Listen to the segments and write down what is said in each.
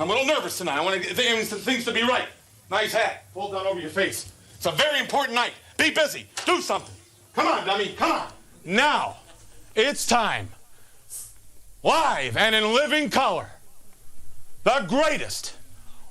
I'm a little nervous tonight. I want things to be right. Nice hat. Pulled down over your face. It's a very important night. Be busy. Do something. Come on, dummy. Come on. Now, it's time. Live and in living color. The greatest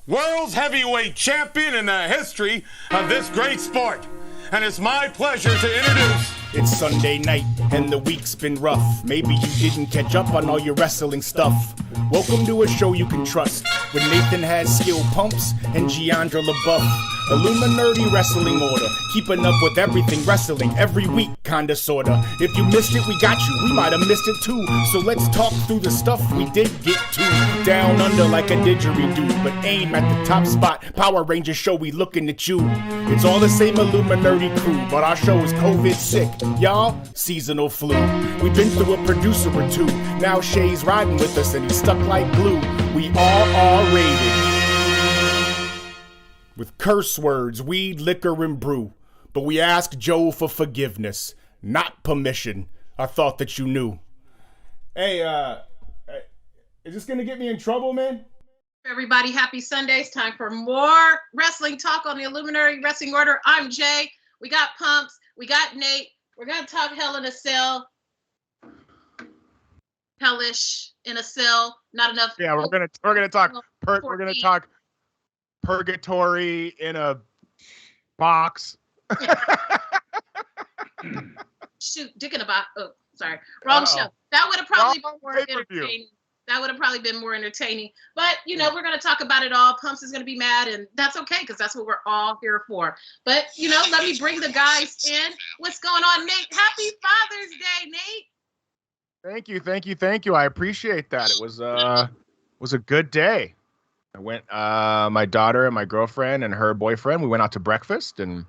world's heavyweight champion in the history of this great sport. And it's my pleasure to introduce... It's Sunday night, and the week's been rough. Maybe you didn't catch up on all your wrestling stuff. Welcome to a show you can trust, with Nathan has skill pumps and Giandra LaBeouf. Illuminerdi wrestling order, keeping up with everything wrestling every week, kinda sorta. If you missed it, we got you. We might have missed it too. So let's talk through the stuff we did get to. Down under like a didgeridoo, but aim at the top spot. Power Rangers show, we looking at you. It's all the same Illuminerdi crew, but our show is COVID sick. Y'all, seasonal flu. We've been through a producer or two. Now Shay's riding with us and he's stuck like glue. We all are rated with curse words, weed, liquor, and brew. But we ask Joe for forgiveness, not permission. I thought that you knew. Hey, is this gonna get me in trouble, man? Everybody, happy Sunday. It's time for more wrestling talk on the Illuminati Wrestling Order. I'm Jay. We got Pumps. We got Nate. We're gonna talk Hell in a Cell. Hellish in a Cell. Not enough. Yeah, we're gonna talk purgatory in a box. Shoot, dick in a box. Oh, sorry, wrong show. That would have probably been more entertaining. That would have probably been more entertaining. But, you know, we're going to talk about it all. Pumps is going to be mad, and that's okay, because that's what we're all here for. But, you know, let me bring the guys in. What's going on, Nate? Happy Father's Day, Nate. Thank you. I appreciate that. It was a good day. I went, my daughter and my girlfriend and her boyfriend, we went out to breakfast and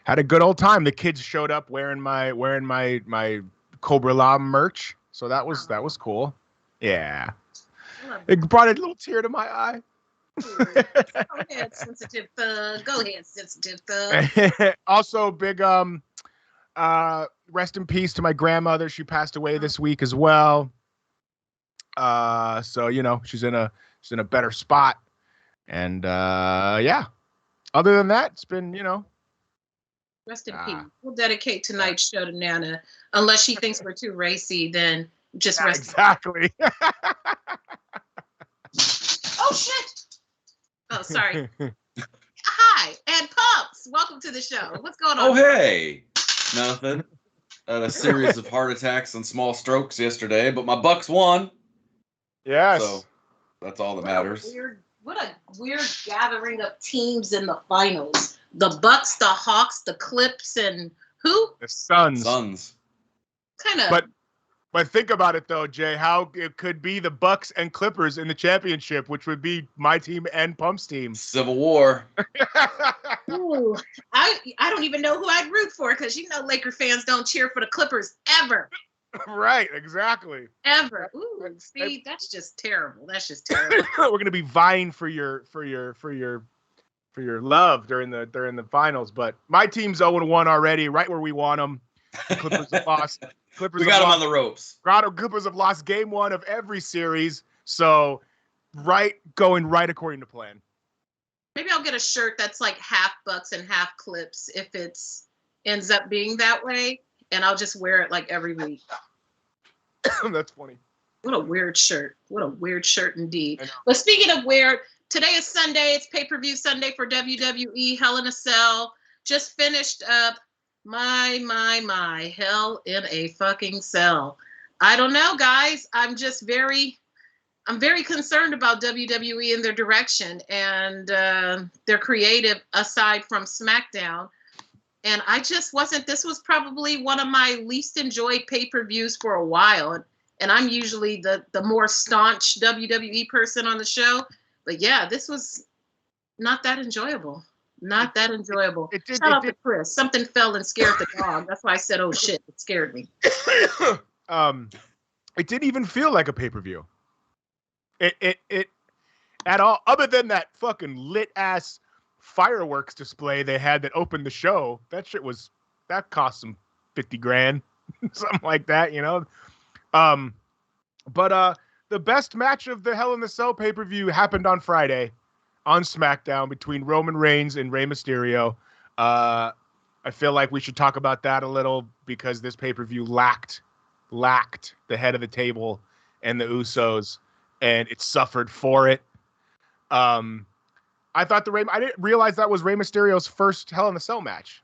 had a good old time. The kids showed up wearing my Cobra La merch. So that was cool. Yeah. It brought a little tear to my eye. Go ahead, sensitive thug. Also, big rest in peace to my grandmother. She passed away this week as well. So you know, she's in a better spot. And yeah. Other than that, it's been, you know. Rest in peace. We'll dedicate tonight's show to Nana. Unless she thinks we're too racy, then just rest. Exactly. Oh, shit. Oh, sorry. Hi, and Pumps. Welcome to the show. What's going on? Oh, hey. Nothing. Had a series of heart attacks and small strokes yesterday, but my Bucks won. Yes. So that's all that matters. What a weird gathering of teams in the finals. The Bucks, the Hawks, the Clips, and who? The Suns. Kind of. But think about it though, Jay. How it could be the Bucks and Clippers in the championship, which would be my team and Pump's team. Civil War. Ooh, I don't even know who I'd root for, because you know Laker fans don't cheer for the Clippers ever. Right, exactly. Ever. Ooh, see, that's just terrible. That's just terrible. We're gonna be vying for your love during the finals, but my team's 0-1 already, right where we want them. The Clippers have lost. We got them on the ropes. Clippers have lost game 1 of every series, so going right according to plan. Maybe I'll get a shirt that's like half Bucks and half Clips if it's ends up being that way, and I'll just wear it like every week. That's funny. What a weird shirt. What a weird shirt indeed. But speaking of weird, today is Sunday. It's pay-per-view Sunday for WWE Hell in a Cell. Just finished up my Hell in a fucking Cell. I don't know, guys. I'm very concerned about WWE and their direction and their creative aside from SmackDown. And I just wasn't, this was probably one of my least enjoyed pay-per-views for a while. And I'm usually the more staunch WWE person on the show. But yeah, this was not that enjoyable. Not that enjoyable. Shout out to Chris. Something fell and scared the dog. That's why I said, oh shit, it scared me. It didn't even feel like a pay-per-view. It at all, other than that fucking lit-ass fireworks display they had that opened the show. That cost them $50,000, something like that, you know. But the best match of the Hell in the Cell pay-per-view happened on Friday on SmackDown between Roman Reigns and Rey Mysterio. I feel like we should talk about that a little because this pay-per-view lacked the head of the table and the Usos, and it suffered for it. I thought I didn't realize that was Rey Mysterio's first Hell in the Cell match.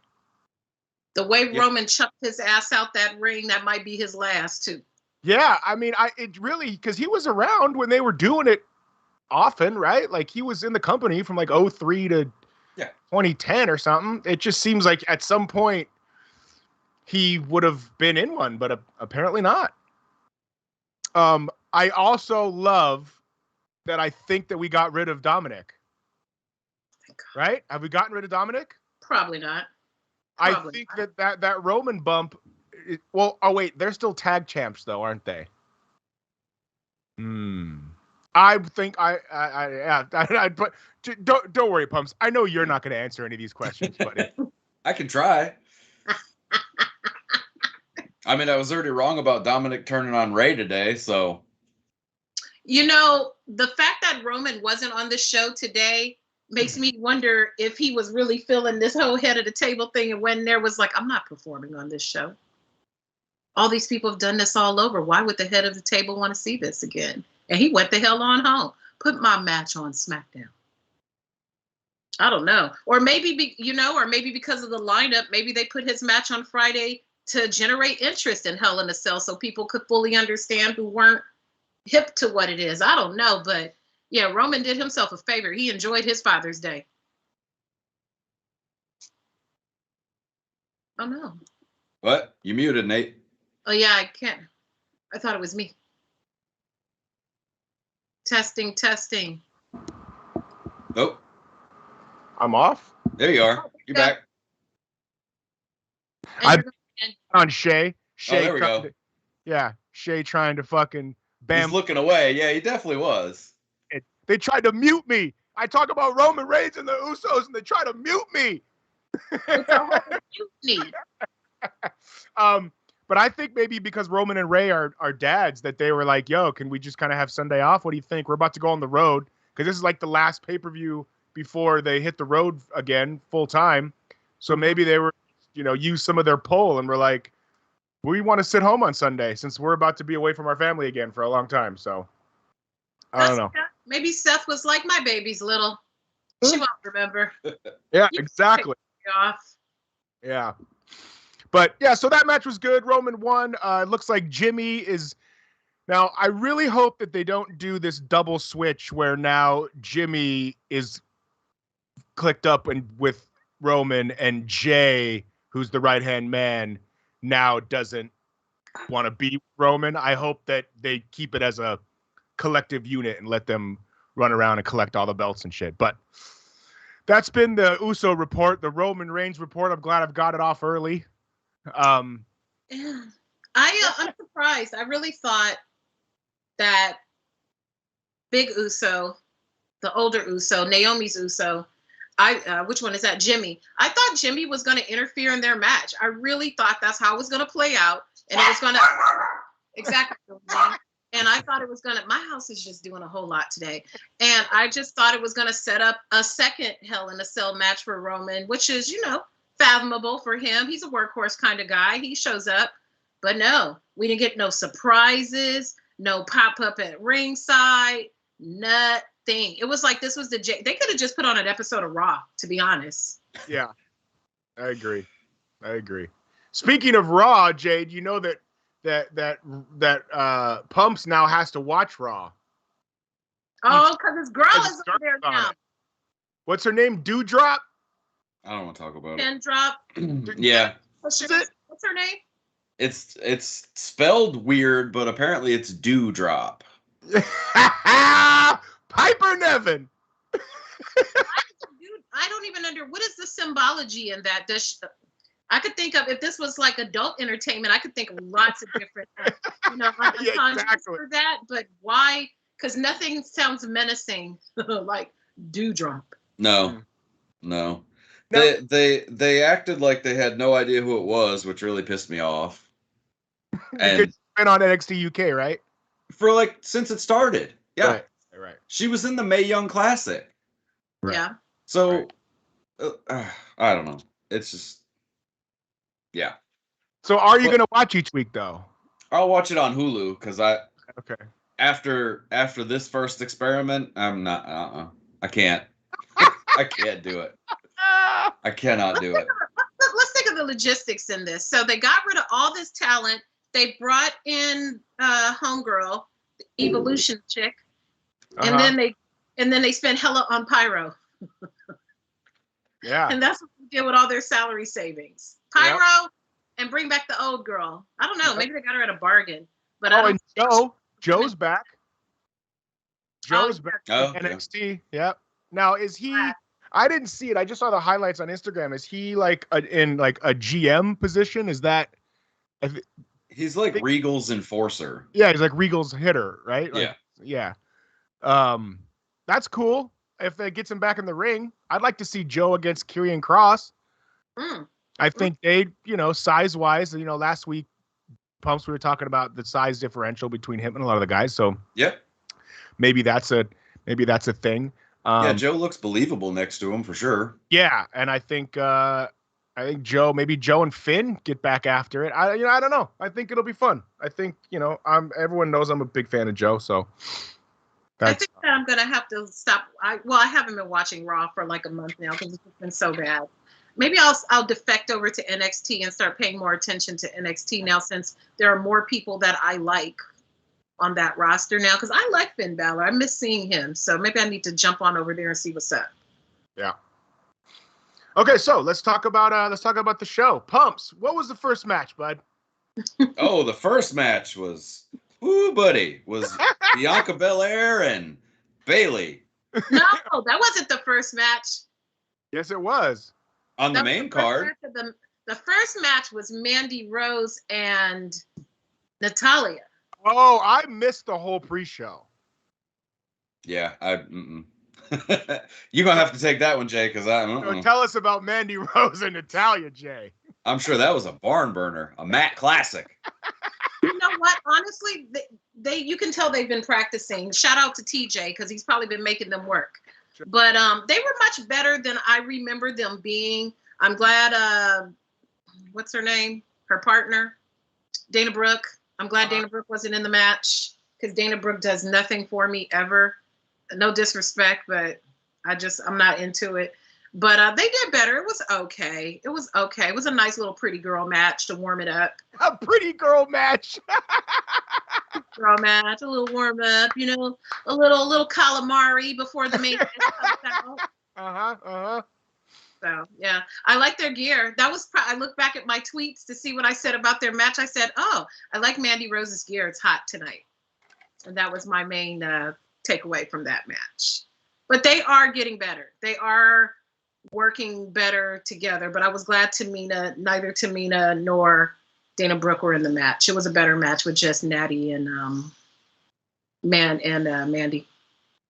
The way Roman chucked his ass out that ring, that might be his last too. Yeah, I mean, it really, because he was around when they were doing it often, right? Like he was in the company from like 03 to 2010 or something. It just seems like at some point he would have been in one, but apparently not. I also love that I think that we got rid of Dominic. Right? Have we gotten rid of Dominic? Probably not. I think that Roman bump. They're still tag champs though, aren't they? I think but don't worry, Pumps. I know you're not going to answer any of these questions, buddy. I can try. I mean, I was already wrong about Dominic turning on Ray today, so. You know, the fact that Roman wasn't on the show today makes me wonder if he was really feeling this whole head of the table thing and when there was like, I'm not performing on this show. All these people have done this all over. Why would the head of the table want to see this again? And he went the hell on home. Put my match on SmackDown. I don't know. Or maybe, because of the lineup, maybe they put his match on Friday to generate interest in Hell in a Cell so people could fully understand who weren't hip to what it is. I don't know, but yeah, Roman did himself a favor. He enjoyed his Father's Day. Oh, no. What? You muted, Nate. Oh, yeah, I can't. I thought it was me. Testing. Nope. I'm off? There you are. You're back. I'm on Shay. Oh, there we go. Shay trying to fucking bam. He's looking away. Yeah, he definitely was. They tried to mute me. I talk about Roman Reigns and the Usos, and they try to mute me. But I think maybe because Roman and Ray are dads, that they were like, yo, can we just kind of have Sunday off? What do you think? We're about to go on the road because this is like the last pay-per-view before they hit the road again full time. So maybe they were, use some of their pull and were like, we want to sit home on Sunday since we're about to be away from our family again for a long time. So I don't know. Maybe Seth was like, my baby's little. She won't remember. Yeah, exactly. Off. Yeah. But yeah, so that match was good. Roman won. It looks like Jimmy is now. I really hope that they don't do this double switch where now Jimmy is clicked up and with Roman and Jay, who's the right-hand man, now doesn't want to be Roman. I hope that they keep it as a collective unit and let them run around and collect all the belts and shit. But that's been the Uso report, the Roman Reigns report. I'm glad I've got it off early. I'm surprised. I really thought that Big Uso, the older Uso, Naomi's Uso, which one is that? Jimmy. I thought Jimmy was going to interfere in their match. I really thought that's how it was going to play out. And it was going to, exactly. And I thought it was going to, my house is just doing a whole lot today. And I just thought it was going to set up a second Hell in a Cell match for Roman, which is, fathomable for him. He's a workhorse kind of guy. He shows up. But no, we didn't get no surprises, no pop-up at ringside, nothing. It was like this was they could have just put on an episode of Raw, to be honest. Yeah, I agree. Speaking of Raw, Jade, you know that Pumps now has to watch Raw. Oh, because his girl is on there now. What's her name? Dewdrop? I don't want to talk about Pin drop. Yeah. What's her name? It's spelled weird, but apparently it's Dewdrop. Piper Nevin. I don't even what is the symbology in that? I could think of, if this was like adult entertainment, I could think of lots of different, exactly. for that. But why? Because nothing sounds menacing like Dewdrop. No. They acted like they had no idea who it was, which really pissed me off. And it's been on NXT UK, right? for like since it started. Yeah, right. She was in the Mae Young Classic. Right. Yeah. So I don't know. It's just yeah. So are you gonna watch each week though? I'll watch it on Hulu because Okay. after this first experiment, I'm not. I can't. I can't do it. I cannot do it. Let's think of the logistics in this. So they got rid of all this talent. They brought in homegirl, the Evolution chick, and then they spent hella on pyro. Yeah. And that's what they did with all their salary savings. Pyro and bring back the old girl. I don't know. Maybe they got her at a bargain. But and Joe's back. Joe's back. Oh, NXT. Yep. Now is he? I didn't see it. I just saw the highlights on Instagram. Is he like in like a GM position? Is that? He's like Regal's enforcer. Yeah, he's like Regal's hitter, right? Like, yeah. That's cool. If that gets him back in the ring, I'd like to see Joe against Karrion Kross. I think they, size wise, last week, Pumps, we were talking about the size differential between him and a lot of the guys. So maybe that's a thing. Joe looks believable next to him for sure. Yeah, and I think Joe and Finn get back after it. I don't know. I think it'll be fun. I think everyone knows I'm a big fan of Joe, so I think that I'm gonna have to stop. I haven't been watching Raw for like a month now because it's been so bad. Maybe I'll defect over to NXT and start paying more attention to NXT now, since there are more people that I like on that roster now, because I like Finn Balor. I miss seeing him. So maybe I need to jump on over there and see what's up. Yeah. Okay, so let's talk about the show. Pumps, what was the first match, bud? Oh, the first match was Bianca Belair and Bayley. No, that wasn't the first match. Yes, it was. On the main card. The first match was Mandy Rose and Natalya. Oh, I missed the whole pre-show. Yeah, you're gonna have to take that one, Jay, because I don't know. Tell us about Mandy Rose and Natalya, Jay. I'm sure that was a barn burner, a Matt classic. You know what? Honestly, you can tell they've been practicing. Shout out to TJ because he's probably been making them work. Sure. But they were much better than I remember them being. I'm glad. What's her name? Her partner, Dana Brooke. I'm glad Dana Brooke wasn't in the match because Dana Brooke does nothing for me ever. No disrespect, but I'm not into it. But they did better. It was okay. It was a nice little pretty girl match to warm it up. A pretty girl match. Girl match, a little warm up, a little calamari before the main event comes out. So yeah, I like their gear. That was I look back at my tweets to see what I said about their match. I said, "Oh, I like Mandy Rose's gear. It's hot tonight," and that was my main takeaway from that match. But they are getting better. They are working better together. But I was glad neither Tamina nor Dana Brooke were in the match. It was a better match with just Natty and Mandy.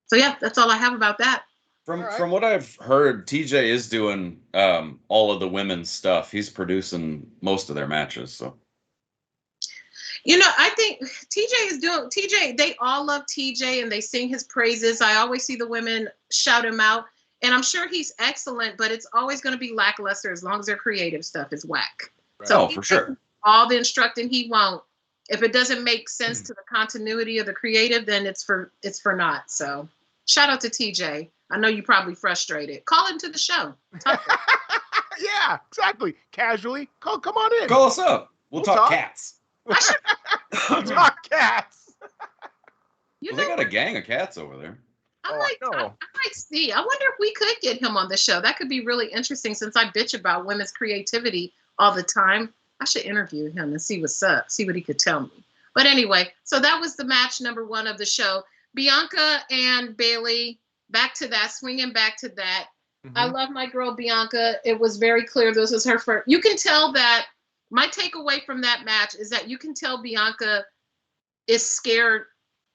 So yeah, that's all I have about that. From what I've heard, TJ is doing all of the women's stuff. He's producing most of their matches. So, I think TJ. They all love TJ and they sing his praises. I always see the women shout him out, and I'm sure he's excellent. But it's always going to be lackluster as long as their creative stuff is whack. Right. So for sure. All the instructing he won't. If it doesn't make sense to the continuity of the creative, then it's for naught. So, shout out to TJ. I know you're probably frustrated. Call into the show. Yeah, exactly. Casually. Come on in. Call us up. We'll talk cats. We'll talk cats. They got a gang of cats over there. I might see. I wonder if we could get him on the show. That could be really interesting since I bitch about women's creativity all the time. I should interview him and see what's up, see what he could tell me. But anyway, so that was the match number 1 of the show. Bianca and Bayley. Swinging back to that. I love my girl Bianca. It was very clear this was her first. You can tell that my takeaway from that match is that you can tell Bianca is scared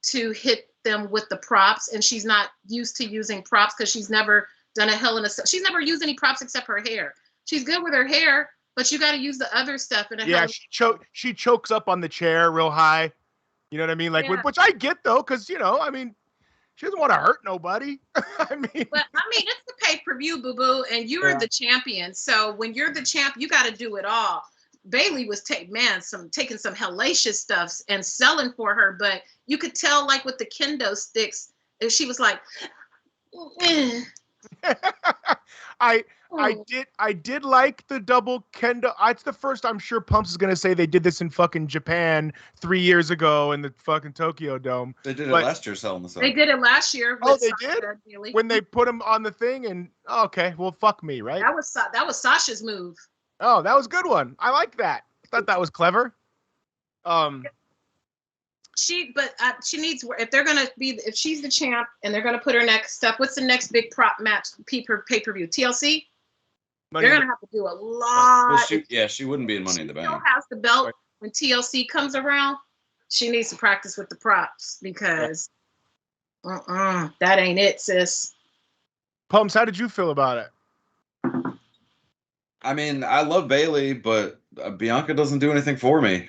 to hit them with the props, and she's not used to using props because she's never done a Hell in a Cell. She's never used any props except her hair. She's good with her hair, but you got to use the other stuff in a Hell in a Cell. She chokes up on the chair real high. You know what I mean? Like, Yeah. which I get though, because I mean, she doesn't want to hurt nobody. I mean, But I mean, it's the pay-per-view, boo-boo, and you're the champion. So when you're the champ, you got to do it all. Bailey was taking some hellacious stuffs and selling for her, but you could tell, like with the kendo sticks, and she was like, I did like the double kendo. It's the first I'm sure Pumps is gonna say they did this in fucking Japan 3 years ago in the fucking Tokyo Dome. They did it last year, Cell in the Sun. They did it last year. Oh, they did? When they put him on the thing and okay, well, fuck me, right? That was Sasha's move. Oh, that was a good one. I like that. I thought that was clever. She needs, if she's the champ and they're gonna put her next up. What's the next big prop match pay-per-view? TLC. They're gonna have to do a lot. Well, she wouldn't be in Money in the Bank. She has the belt when TLC comes around. She needs to practice with the props because that ain't it, sis. Pumps, how did you feel about it? I mean, I love Bailey, but Bianca doesn't do anything for me.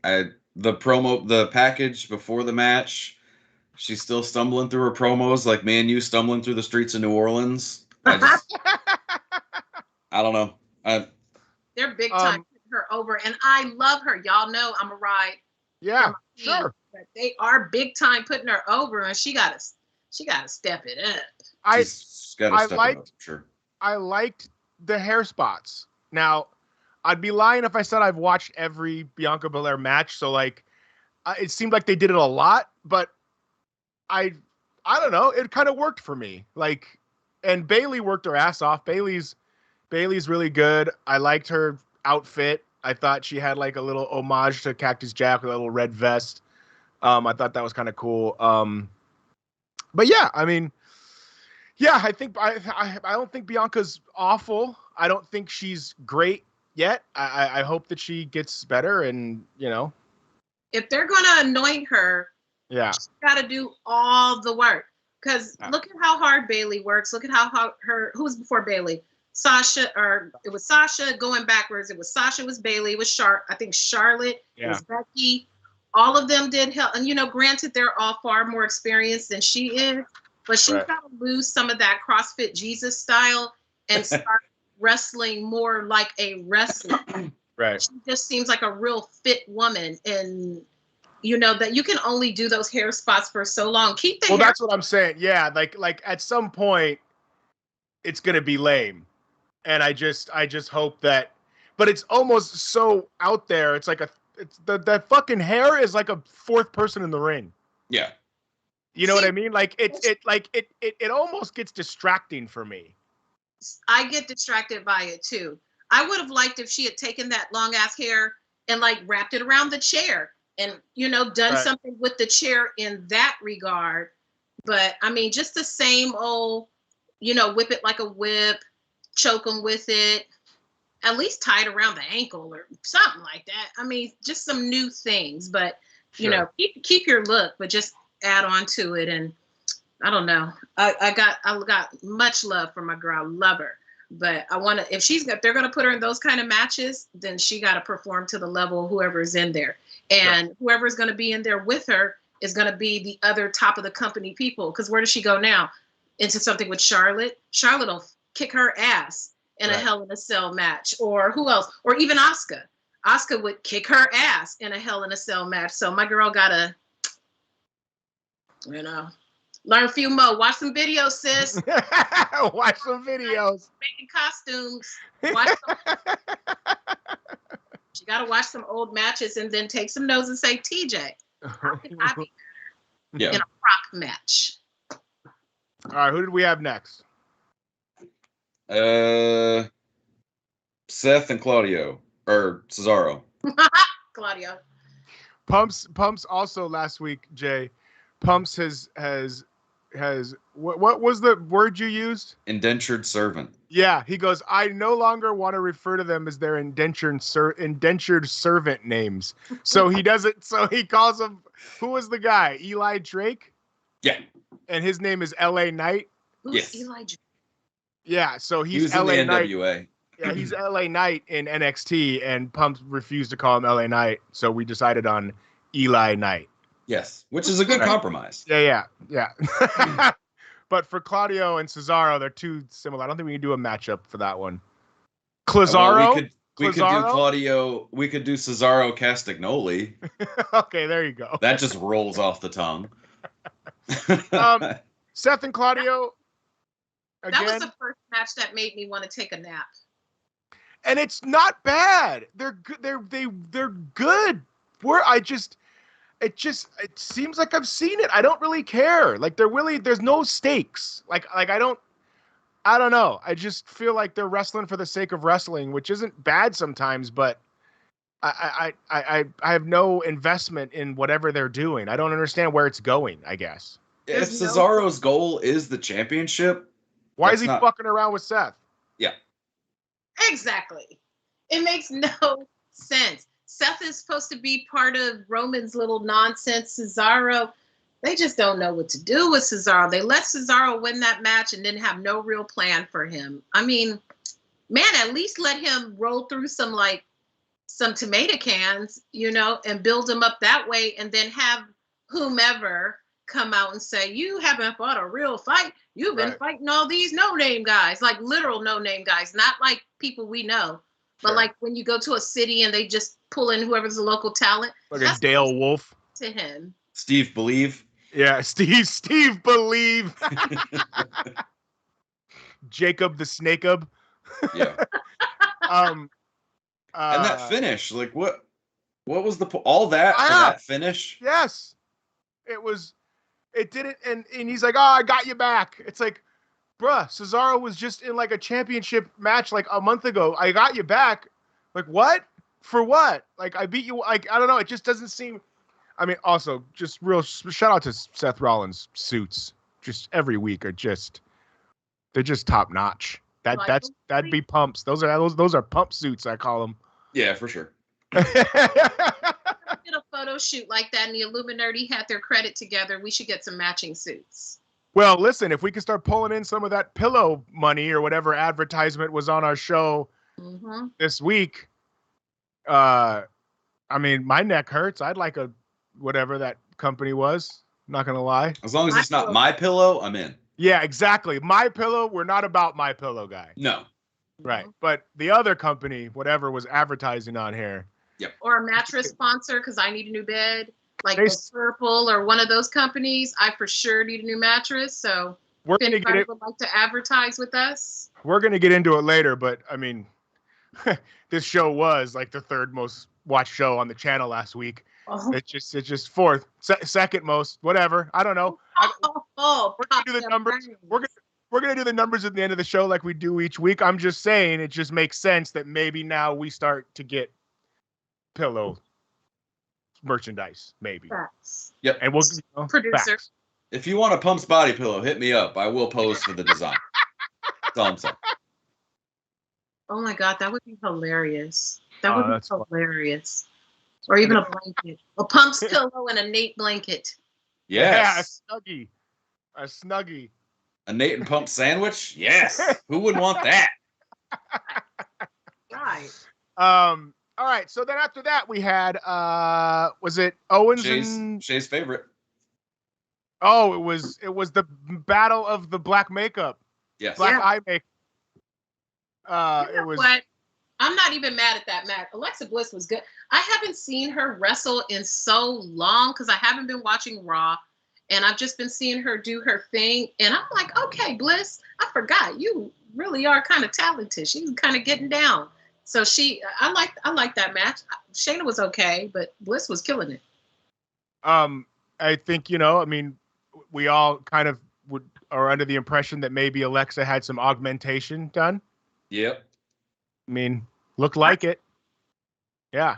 The package before the match, she's still stumbling through her promos like me and you stumbling through the streets of New Orleans. I don't know. They're big time putting her over, and I love her. Y'all know I'm a ride. Yeah, sure. But they are big time putting her over, and she gotta step it up. She's gotta step it up, sure. I liked the hair spots. Now, I'd be lying if I said I've watched every Bianca Belair match. So like, it seemed like they did it a lot, but I don't know. It kind of worked for me. Like, and Bailey worked her ass off. Bailey's really good. I liked her outfit. I thought she had like a little homage to Cactus Jack with a little red vest. I thought that was kind of cool. But yeah, I mean, yeah, I think I don't think Bianca's awful. I don't think she's great yet. I hope that she gets better, and if they're gonna anoint her, she's got to do all the work. Because look at how hard Bailey works. Look at how who was before Bailey? Sasha, or it was Sasha going backwards. It was Sasha, it was Bailey, it was I think Charlotte, it was Becky. All of them did Hell. And granted, they're all far more experienced than she is, but she's got to lose some of that CrossFit Jesus style and start wrestling more like a wrestler. Right. She just seems like a real fit woman, and that you can only do those hair spots for so long. Keep the hair. Well, that's what I'm saying. Yeah, like at some point, it's gonna be lame, and I just hope that. But it's almost so out there. It's like that fucking hair is like a fourth person in the ring. Yeah. You know what I mean? Like it almost gets distracting for me. I get distracted by it too. I would have liked if she had taken that long ass hair and like wrapped it around the chair and done something with the chair in that regard. But I mean, just the same old, whip it like a whip, choke them with it, at least tie it around the ankle or something like that. I mean, just some new things, but keep your look, but just add on to it. And I don't know. I got much love for my girl. I love her. But I want to, if they're going to put her in those kind of matches, then she got to perform to the level of whoever's in there. And whoever's going to be in there with her is going to be the other top of the company people. Because where does she go now? Into something with Charlotte? Charlotte will kick her ass in a Hell in a Cell match. Or who else? Or even Asuka. Asuka would kick her ass in a Hell in a Cell match. So my girl got to, learn a few more. Watch some videos, sis. Watch some videos. Making costumes. Watch some. You got to watch some old matches and then take some notes and say, TJ, how can I be better in a prop match? All right, who did we have next? Seth and Claudio, or Cesaro. Claudio. Pumps also last week, Jay. Pumps has what was the word you used? Indentured servant. Yeah, he goes, I no longer want to refer to them as their indentured servant names. So he doesn't. So he calls him. Who was the guy? Eli Drake. Yeah. And his name is L.A. Knight. Who's Eli Drake? Yeah, so He was L.A. in the Knight. NWA. Yeah, he's L.A. Knight in NXT, and Pumps refused to call him L.A. Knight, so we decided on Eli Knight. Yes, which is a good compromise. Yeah. But for Claudio and Cesaro, they're too similar. I don't think we can do a matchup for that one. Clazzaro? Well, we could do Claudio. We could do Cesaro Castagnoli. Okay, there you go. That just rolls off the tongue. Seth and Claudio. Again, that was the first match that made me want to take a nap. And it's not bad. They're good. They're good. It seems like I've seen it. I don't really care. Like there's no stakes. Like I don't know. I just feel like they're wrestling for the sake of wrestling, which isn't bad sometimes, but I have no investment in whatever they're doing. I don't understand where it's going, I guess. If Cesaro's goal is the championship, why is he fucking around with Seth? Yeah. Exactly. It makes no sense. Seth is supposed to be part of Roman's little nonsense. Cesaro, they just don't know what to do with Cesaro. They let Cesaro win that match and then have no real plan for him. I mean, man, at least let him roll through some tomato cans, and build him up that way, and then have whomever come out and say, you haven't fought a real fight. You've been fighting all these no-name guys, like literal no-name guys, not like people we know. But like when you go to a city and they just pull in whoever's the local talent. Like a Dale Wolf. To him. Steve Believe. Yeah, Steve Believe. Jacob the Snakeub. Yeah. And that finish, like what was all that for that finish? Yes. It didn't, and he's like, oh, I got you back. It's like, bruh, Cesaro was just in like a championship match like a month ago. I got you back. Like, what? For what? Like, I beat you. Like, I don't know. It just doesn't seem. I mean, also, just real shout out to Seth Rollins' suits. Just every week they're just top notch. That'd be pumps. Those are pump suits, I call them. Yeah, for sure. Did a photo shoot like that, and the Illuminerdi had their credit together. We should get some matching suits. Well, listen, if we can start pulling in some of that pillow money or whatever advertisement was on our show this week, I mean, my neck hurts. I'd like a whatever that company was. Not gonna lie. As long as it's not My Pillow, I'm in. Yeah, exactly. My Pillow. We're not about My Pillow, guy. No. Right, but the other company, whatever was advertising on here. Yep. Or a mattress sponsor, because I need a new bed. Like the Purple or one of those companies, I for sure need a new mattress. So we're if gonna anybody would like to advertise with us. We're gonna get into it later, but I mean, this show was like the third most watched show on the channel last week. Oh. It's just fourth, second most, whatever. I don't know. We're gonna do the numbers. We're gonna do the numbers at the end of the show like we do each week. I'm just saying it just makes sense that maybe now we start to get pillow merchandise, maybe. Facts. Yep. And we'll producer. Facts. If you want a Pumps body pillow, hit me up. I will pose for the design. That's all I'm saying. Oh my God, that would be hilarious. That would be hilarious. Or even a blanket. A Pumps pillow and a Nate blanket. Yes. Yeah, a snuggie. A Nate and Pump sandwich? Yes. Who wouldn't want that? Right. All right, so then after that we had was it Owens and Shay's favorite? Oh, it was the battle of the black makeup. Yes. Black eye makeup. It was what? I'm not even mad at that match. Alexa Bliss was good. I haven't seen her wrestle in so long because I haven't been watching Raw, and I've just been seeing her do her thing. And I'm like, okay, Bliss, I forgot you really are kind of talented. She's kind of getting down. So I like that match. Shayna was okay, but Bliss was killing it. I think, I mean, we all kind of are under the impression that maybe Alexa had some augmentation done. Yep. I mean, looked like it. Yeah.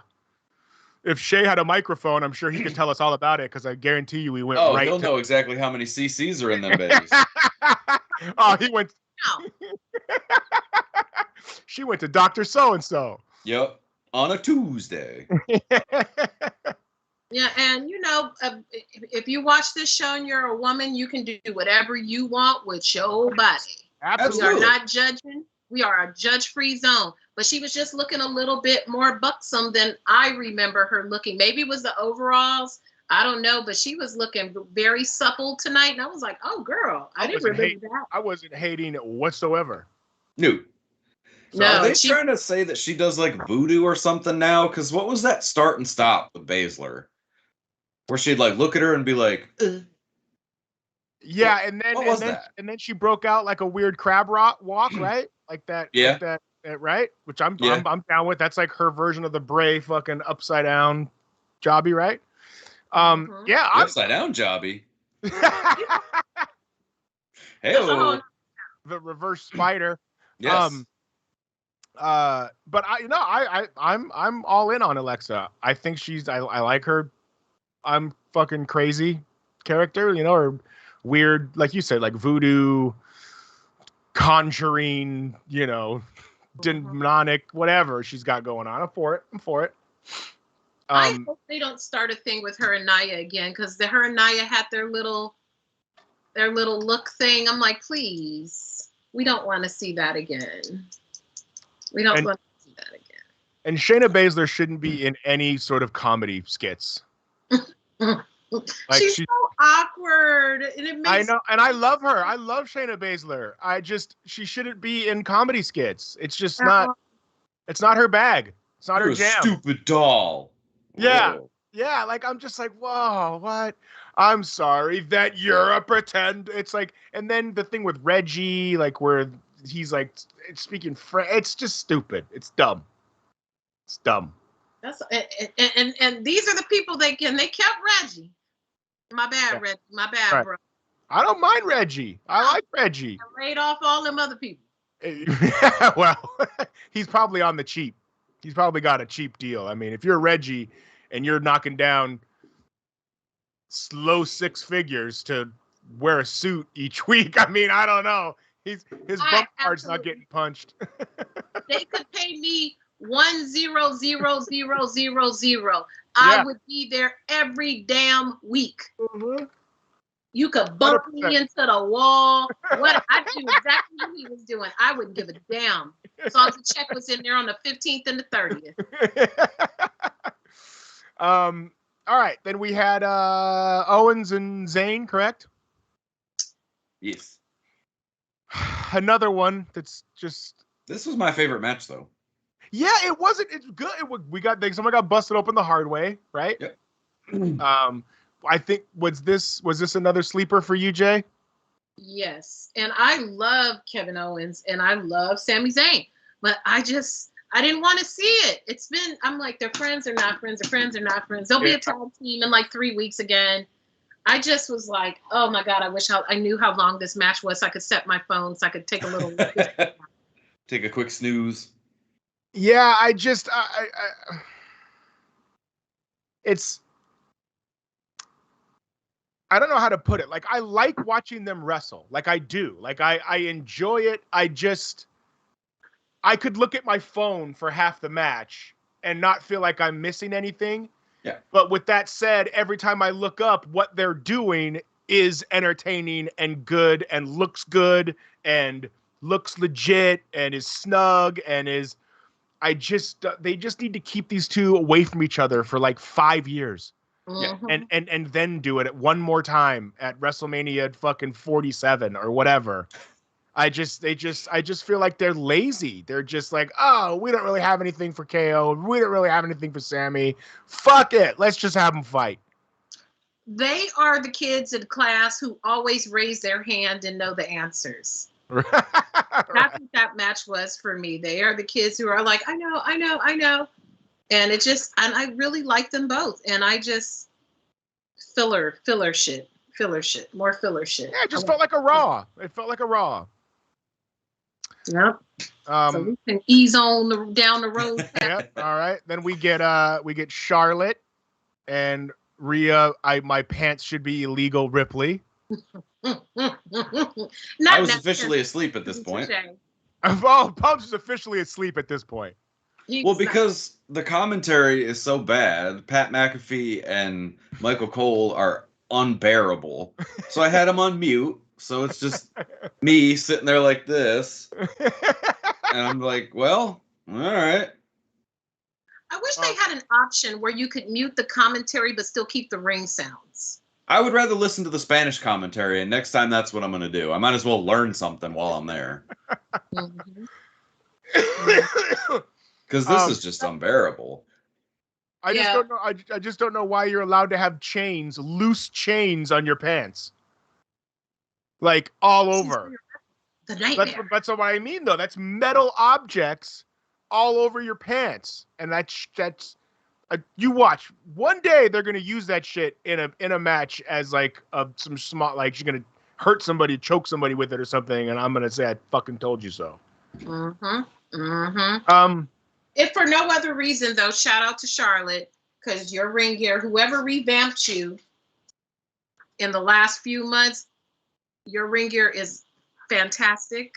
If Shay had a microphone, I'm sure he could tell us all about it because I guarantee you he went right. Oh, he'll know exactly how many CCs are in them babies. Oh, he went. She went to Dr. So-and-so. Yep. On a Tuesday. Yeah, and if you watch this show and you're a woman, you can do whatever you want with your body. Absolutely. We are not judging. We are a judge-free zone. But she was just looking a little bit more buxom than I remember her looking. Maybe it was the overalls. I don't know, but she was looking very supple tonight, and I was like, "Oh, girl, I didn't remember that." I wasn't hating it whatsoever. No. So No, are they trying to say that she does like voodoo or something now? Because what was that start and stop with Baszler? Where she'd like look at her and be like, Yeah, and then she broke out like a weird crab walk, right? Like that. Yeah. Like that, right? Which I'm down with. That's like her version of the Bray fucking upside down jobby, right? Yeah, the upside down jobby. Hey, the reverse spider. Yes. But I'm all in on Alexa. I think I like her. I'm fucking crazy character, or weird, like you said, like voodoo, conjuring, demonic, whatever she's got going on. I'm for it. I hope they don't start a thing with her and Nia again, because her and Nia had their little look thing. I'm like, please, we don't want to see that again. We don't want to see that again. And Shayna Baszler shouldn't be in any sort of comedy skits. She's so awkward, and it makes. I know, and I love her. I love Shayna Baszler. She shouldn't be in comedy skits. It's just not. It's not her bag. It's not her jam. Stupid doll. Yeah, Whoa. yeah. Like I'm just like, whoa, what? I'm sorry that you're a pretend. It's like, and then the thing with Reggie, like where he's like speaking French. It's just stupid. It's dumb. It's dumb. That's and these are the people they kept Reggie. My bad, Reggie. My bad, right. bro. I don't mind Reggie. I like Reggie. I laid off all them other people. Well, he's probably on the cheap. He's probably got a cheap deal. I mean, if you're Reggie and you're knocking down low six figures to wear a suit each week, I mean, I don't know. His bump card's not getting punched. They could pay me 1,000,000. Yeah. I would be there every damn week. Mm-hmm. You could bump 100%. me into the wall. What I do exactly what he was doing. I wouldn't give a damn. As long as the check was in there on the 15th and the 30th. All right. Then we had Owens and Zayn, correct? Yes. Another one that's just. This was my favorite match, though. Yeah, it wasn't. It's good. Someone got busted open the hard way, right? Yep. I think was this another sleeper for you, Jay? Yes, and I love Kevin Owens and I love Sami Zayn, but I didn't want to see it. I'm like, they're friends or not friends. They're friends or not friends. They'll be a tag team in like 3 weeks again. I just was like, oh my God, I wish I knew how long this match was so I could set my phone so I could take a little. Take a quick snooze. Yeah, I don't know how to put it. Like, I like watching them wrestle. Like, I do. Like, I enjoy it. I could look at my phone for half the match and not feel like I'm missing anything. Yeah. But with that said, every time I look up, what they're doing is entertaining and good and looks good and looks legit and is snug and is. They just need to keep these two away from each other for like 5 years. Mm-hmm. And then do it one more time at WrestleMania fucking 47 or whatever. I just feel like they're lazy. They're just like, oh, we don't really have anything for KO. We don't really have anything for Sammy. Fuck it. Let's just have them fight. They are the kids in class who always raise their hand and know the answers. That's what that match was for me. They are the kids who are like, I know. And I really like them both. And I just filler shit, more filler shit. Yeah, it just felt like a Raw. It felt like a Raw. Yep. So we can ease on down the road. Yep. All right. Then we get Charlotte and Rhea. My pants should be illegal. Ripley. I was officially asleep at this point. Oh, Pumps is officially asleep at this point. Well, because the commentary is so bad, Pat McAfee and Michael Cole are unbearable. So I had them on mute. So it's just me sitting there like this. And I'm like, well, all right. I wish they had an option where you could mute the commentary but still keep the ring sounds. I would rather listen to the Spanish commentary, and next time that's what I'm going to do. I might as well learn something while I'm there. Because this is just unbearable. I just don't know. I just don't know why you're allowed to have chains, loose chains on your pants, like all over. The nightmare. That's what I mean, though. That's metal objects all over your pants, and that's you watch. One day they're gonna use that shit in a match as like some small, like she's gonna hurt somebody, choke somebody with it or something, and I'm gonna say I fucking told you so. If for no other reason though, shout out to Charlotte, because your ring gear, whoever revamped you in the last few months, your ring gear is fantastic.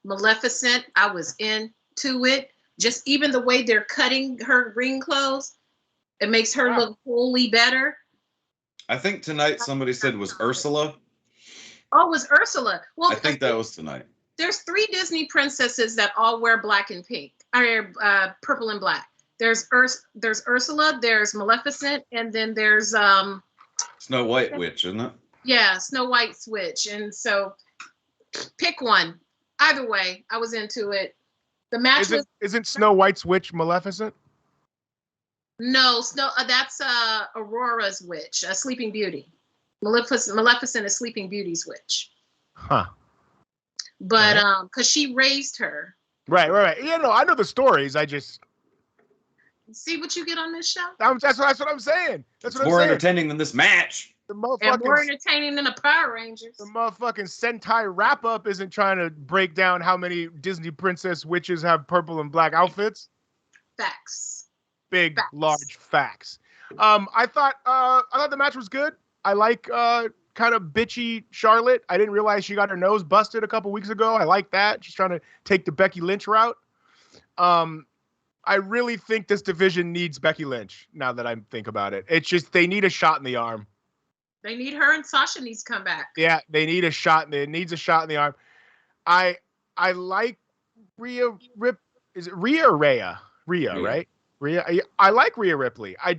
Maleficent, I was into it. Just even the way they're cutting her ring clothes, it makes her look wholly better. I think tonight somebody said was Ursula. Oh, it was Ursula. Well, I think that was tonight. There's 3 Disney princesses that all wear black and pink, or purple and black. There's Ursula, there's Maleficent, and then there's Snow White Witch, isn't it? Yeah, Snow White's witch. And so pick one. Either way, I was into it. The match isn't Snow White's witch Maleficent? No, that's Aurora's witch, a Sleeping Beauty. Maleficent is Sleeping Beauty's witch. Huh. But because she raised her. Right. Yeah, no, I know the stories. I just see what you get on this show. That's what I'm saying. That's what I'm saying. More entertaining than this match. And more entertaining than the Power Rangers. The motherfucking Sentai wrap-up isn't trying to break down how many Disney princess witches have purple and black outfits. Facts. Big, large facts. I thought the match was good. I like kind of bitchy Charlotte. I didn't realize she got her nose busted a couple weeks ago. I like that. She's trying to take the Becky Lynch route. I really think this division needs Becky Lynch, now that I think about it. It's just they need a shot in the arm. They need her, and Sasha needs to come back. Yeah, they need a shot. It needs a shot in the arm. I like Rhea Rip. Is it Rhea or Rhea? Rhea, right? Rhea. I like Rhea Ripley. I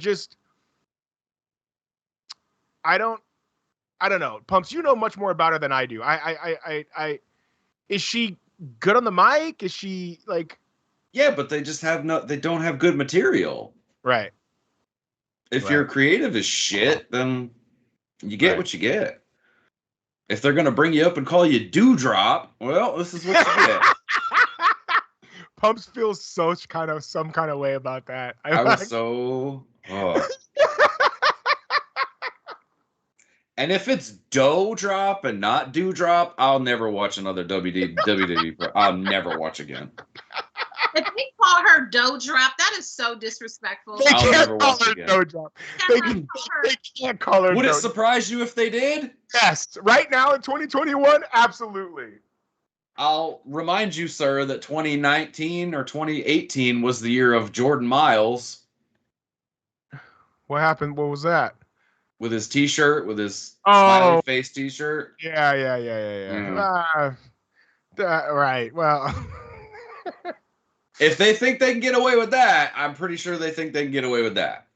don't know. Pumps, you know much more about her than I do. Is she good on the mic? Is she like? Yeah, but they just they don't have good material. Right. If your creative is shit, then you get what you get. If they're going to bring you up and call you Dewdrop, well, this is what you get. Pumps feels some kind of way about that. I was so... Oh. And if it's Dough-Drop and not Dewdrop, I'll never watch another WWE. I'll never watch again. If they call her Dough-Drop, that is so disrespectful. They can't call her Dough-Drop. They can't call her. Would it surprise you if they did? Yes. Right now in 2021, absolutely. I'll remind you, sir, that 2019 or 2018 was the year of Jordan Miles. What happened? What was that? With his T-shirt, with his smiley face T-shirt. Yeah. Right. Well. If they think they can get away with that, I'm pretty sure they think they can get away with that.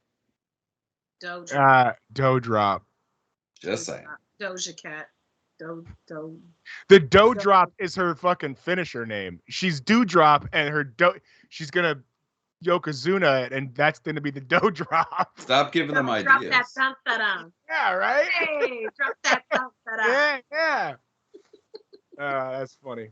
Dough-Drop. Just saying. Doja Cat. The Dough-Drop is her fucking finisher name. She's Dewdrop, and her she's gonna Yokozuna it, and that's gonna be the Dough-Drop. Stop giving them ideas. Drop that dum-da-dum. Yeah, right? Hey, drop that dum-da-dum. Yeah. That's funny.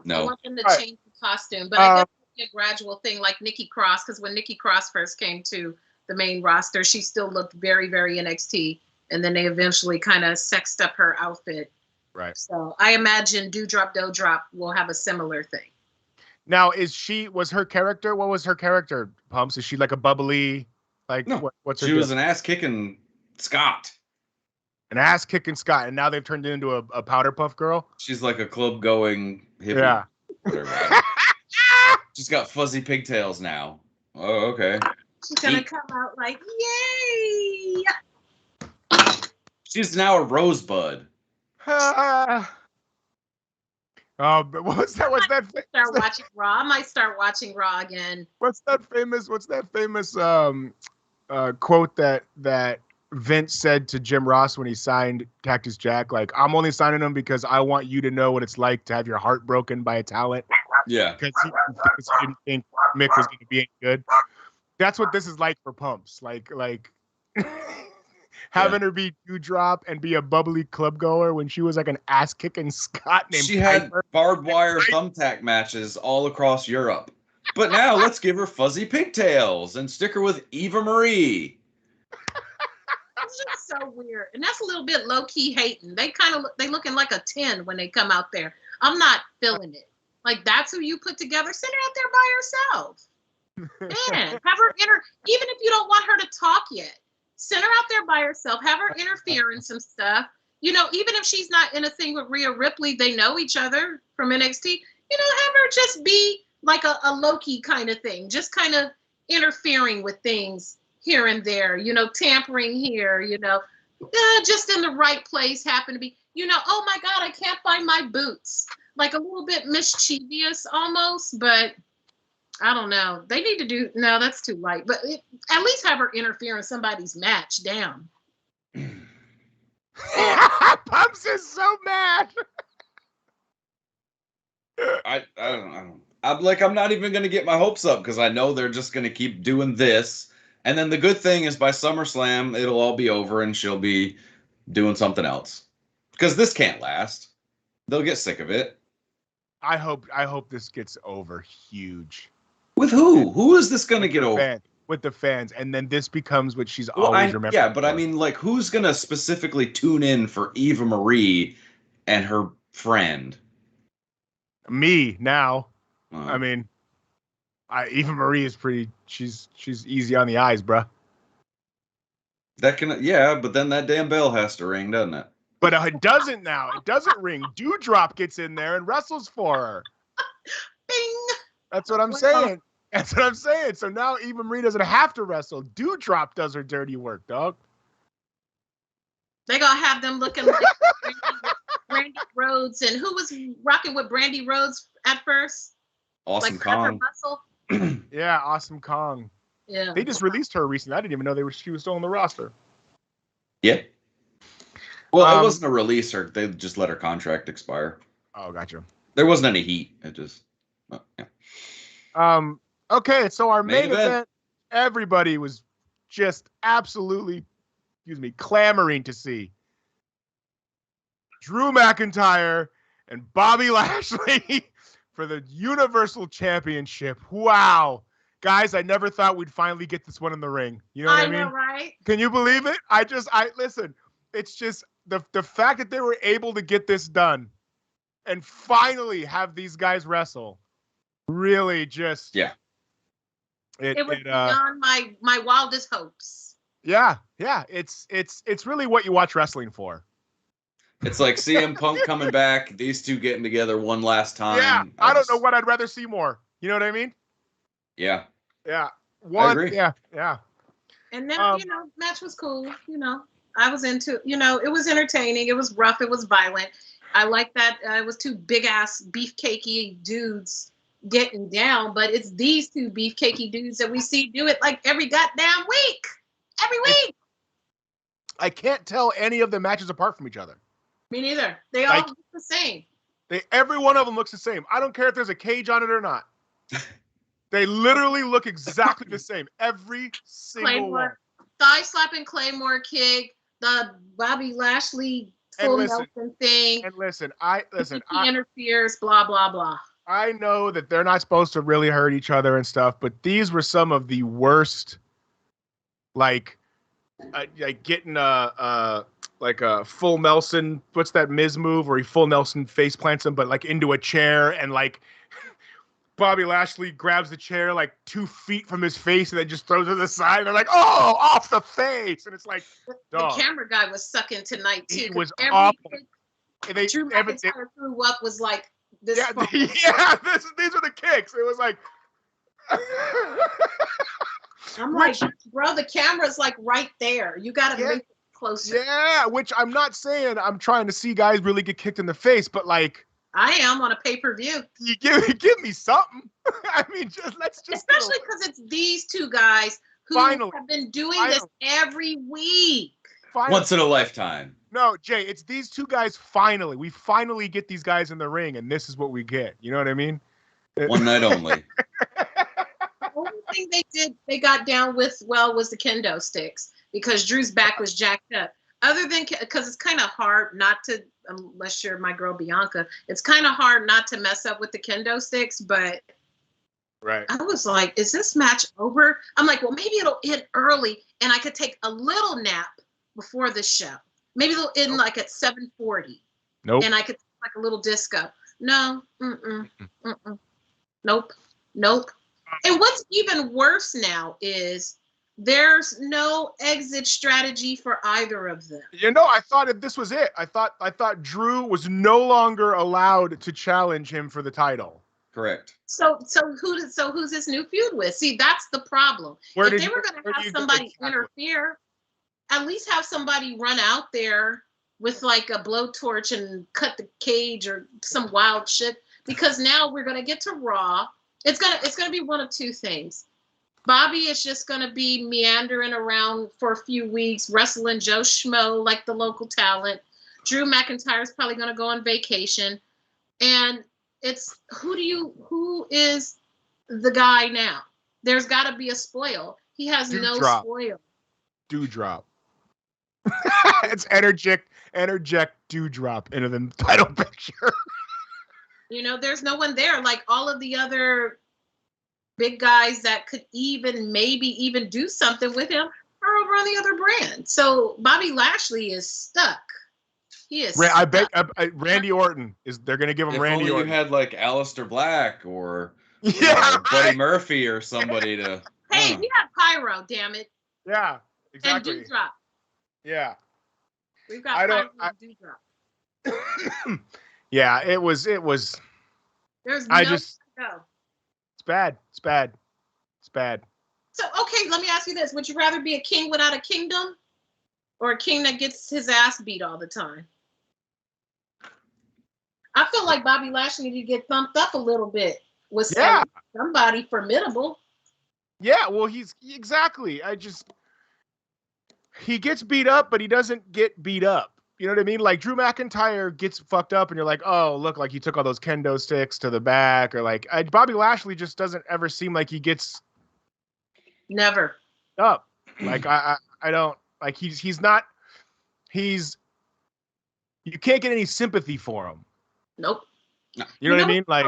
No. I want them to change the costume, but I guess it's a gradual thing, like Nikki Cross, because when Nikki Cross first came to the main roster, she still looked very, very NXT, and then they eventually kind of sexed up her outfit. Right. So I imagine Dough-Drop will have a similar thing. Now, what was her character, Pumps? Is she like a bubbly, like, no, what's her She was an ass-kicking Scot. An ass-kicking Scot, and now they've turned it into a powder puff girl? She's like a club-going hippie. Yeah. Whatever. She's got fuzzy pigtails now. Oh, okay. She's going to come out like, yay! She's now a rosebud. But what's that? I might start watching Raw again. What's that famous quote that Vince said to Jim Ross when he signed Cactus Jack? Like, I'm only signing him because I want you to know what it's like to have your heart broken by a talent. Yeah. Because he didn't think Mick was going to be any good. That's what this is like for Pumps. Like having her be Dewdrop and be a bubbly club goer when she was like an ass kicking Scot named She Piper. had barbed wire thumbtack matches all across Europe. But now let's give her fuzzy pigtails and stick her with Eva Marie. It's just so weird. And that's a little bit low-key hating. They looking like a 10 when they come out there. I'm not feeling it. Like, that's who you put together. Send her out there by herself. Man, have her even if you don't want her to talk yet, send her out there by herself. Have her interfere in some stuff. Even if she's not in a thing with Rhea Ripley, they know each other from NXT. Have her just be like a Loki kind of thing, just kind of interfering with things here and there, tampering here, just in the right place, happen to be, oh my God, I can't find my boots. Like a little bit mischievous almost, but I don't know. They need to do, no, that's too light, but at least have her interfere in somebody's match. Damn. Pumps is so mad. I don't. I'm not even going to get my hopes up because I know they're just going to keep doing this. And then the good thing is by SummerSlam, it'll all be over and she'll be doing something else. Because this can't last. They'll get sick of it. I hope this gets over huge. With who? Who is this going to get over? With the fans. And then this becomes what she's always remembered. Yeah, but I mean, like, who's going to specifically tune in for Eva Marie and her friend? Me now. I mean, Eva Marie is pretty. She's easy on the eyes, bruh. But then that damn bell has to ring, doesn't it? But it doesn't now. It doesn't ring. Dewdrop gets in there and wrestles for her. Bing. That's what I'm saying. That's what I'm saying. So now Eva Marie doesn't have to wrestle. Dewdrop does her dirty work, dog. They gonna have them looking like Brandy Rhodes, and who was rocking with Brandy Rhodes at first? Awesome Kong. Yeah, Awesome Kong. Yeah. They just released her recently. I didn't even know she was still on the roster. Yeah. Well, it wasn't a release. They just let her contract expire. Oh, gotcha. There wasn't any heat. It just, yeah. Okay, so our main event, everybody was just absolutely, clamoring to see Drew McIntyre and Bobby Lashley for the Universal Championship. Wow. Guys, I never thought we'd finally get this one in the ring. You know what I mean? I know, right? Can you believe it? Listen, it's just the fact that they were able to get this done and finally have these guys wrestle really just... Yeah. It was beyond my wildest hopes. Yeah. It's really what you watch wrestling for. It's like CM Punk coming back, these two getting together one last time. Yeah, I don't know what I'd rather see more. You know what I mean? Yeah. Yeah. I agree. Yeah. And then, match was cool. I was into, it was entertaining. It was rough. It was violent. I like that. It was two big ass beefcakey dudes getting down, but it's these two beefcakey dudes that we see do it like every goddamn week. Every week. I can't tell any of the matches apart from each other. Me neither. They all look the same. Every one of them looks the same. I don't care if there's a cage on it or not. They literally look exactly the same. Every single one. Thigh slapping Claymore kick, the Bobby Lashley full Nelson thing. And listen, he interferes, blah, blah, blah. I know that they're not supposed to really hurt each other and stuff, but these were some of the worst, like getting a full Nelson. What's that Miz move where he full Nelson face plants him, but like into a chair, and like Bobby Lashley grabs the chair like 2 feet from his face and then just throws it to the side. And they're like, oh, off the face. And it's like, dog. The camera guy was sucking tonight too. It was awful. Drew McIntyre threw up was like this. Yeah, these are the kicks. It was like. I'm like, bro, the camera's like right there. You got to make it closer. Yeah, which I'm not saying I'm trying to see guys really get kicked in the face, but like, I am on a pay-per-view. You give me something. I mean, let's especially because it's these two guys who Finally. have been doing this every week. Once in a lifetime. No, Jay, it's these two guys. We finally get these guys in the ring, and this is what we get. You know what I mean? One night only. The only thing they got down with was the kendo sticks, because Drew's back was jacked up. Other than, because it's kind of hard not to, unless you're my girl Bianca, it's kind of hard not to mess up with the kendo sticks, but right. I was like, is this match over? I'm like, well, maybe it'll end early and I could take a little nap before the show. Maybe it'll end like at 7:40. Nope. And I could take like a little disco. No. Nope. And what's even worse now is there's no exit strategy for either of them. You know, I thought this was it. I thought Drew was no longer allowed to challenge him for the title. Correct. So who's this new feud with? See, that's the problem. If they were going to have somebody interfere, at least have somebody run out there with like a blowtorch and cut the cage or some wild shit. Because now we're going to get to Raw. It's gonna be one of two things. Bobby is just going to be meandering around for a few weeks, wrestling Joe Schmo like the local talent. Drew McIntyre's probably going to go on vacation. And it's who is the guy now? There's got to be a spoil. He has no spoil. Dewdrop. It's interject Dewdrop into the title picture. You know, there's no one there. Like all of the other big guys that could maybe even do something with him are over on the other brand. So Bobby Lashley is stuck. He is stuck. I bet Randy Orton they're going to give him Randy Orton. You had like Aleister Black or Buddy Murphy or somebody to. Hey, we have Pyro, damn it. Yeah, exactly. And Dewdrop. Yeah. We've got Pyro and Dewdrop. Yeah, it was. There's no go. It's bad. So, okay, let me ask you this. Would you rather be a king without a kingdom or a king that gets his ass beat all the time? I feel like Bobby Lashley needed to get thumped up a little bit with somebody formidable. Yeah, well, exactly. He gets beat up, but he doesn't get beat up. You know what I mean? Like Drew McIntyre gets fucked up and you're like, oh, look, like he took all those kendo sticks to the back, or like Bobby Lashley just doesn't ever seem like he gets never up. Like I don't like you can't get any sympathy for him. Nope. You know what I mean? Like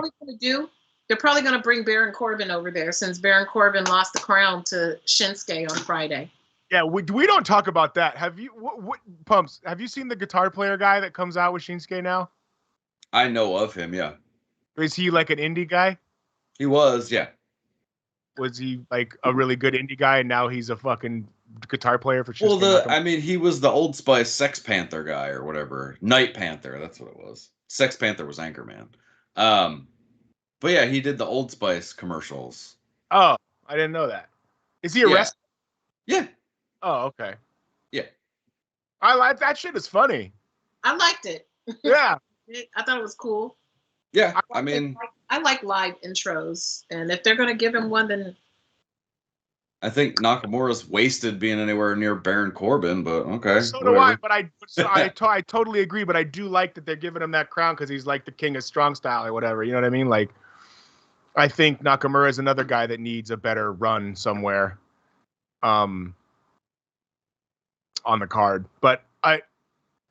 they're probably gonna bring Baron Corbin over there, since Baron Corbin lost the crown to Shinsuke on Friday. Yeah, we don't talk about that. Have you, what Pumps? Have you seen the guitar player guy that comes out with Shinsuke now? I know of him, yeah. Is he like an indie guy? He was, yeah. Was he like a really good indie guy, and now he's a fucking guitar player for Shinsuke? Well, he was the Old Spice Sex Panther guy or whatever. Night Panther, that's what it was. Sex Panther was Anchorman. But yeah, he did the Old Spice commercials. Oh, I didn't know that. Is he a wrestler? Yeah. Oh, okay. Yeah. I like that shit. Is funny. I liked it. Yeah. I thought it was cool. Yeah, I like live intros, and if they're gonna give him one, then I think Nakamura's wasted being anywhere near Baron Corbin, but okay. So do I, but I totally agree. But I do like that they're giving him that crown because he's like the king of strong style or whatever. You know what I mean? Like, I think Nakamura is another guy that needs a better run somewhere. On the card, but I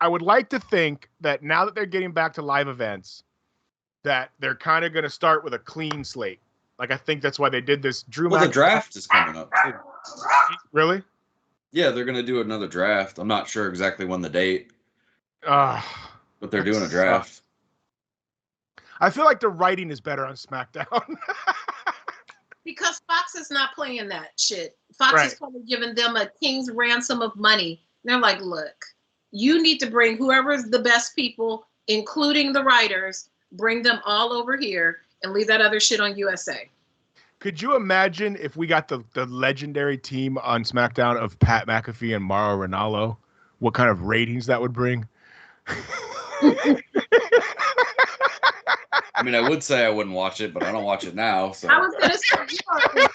would like to think that now that they're getting back to live events, that they're kind of going to start with a clean slate. Like, I think that's why they did this. The draft is coming up too. Really? Yeah, they're going to do another draft. I'm not sure exactly when the date, but they're doing a draft. I feel like the writing is better on SmackDown. Because Fox is not playing that shit. Fox is probably giving them a king's ransom of money. And they're like, look, you need to bring whoever's the best people, including the writers, bring them all over here and leave that other shit on USA. Could you imagine if we got the legendary team on SmackDown of Pat McAfee and Mauro Ranallo? What kind of ratings that would bring? mean, I would say I wouldn't watch it, but I don't watch it now. So I was gonna say,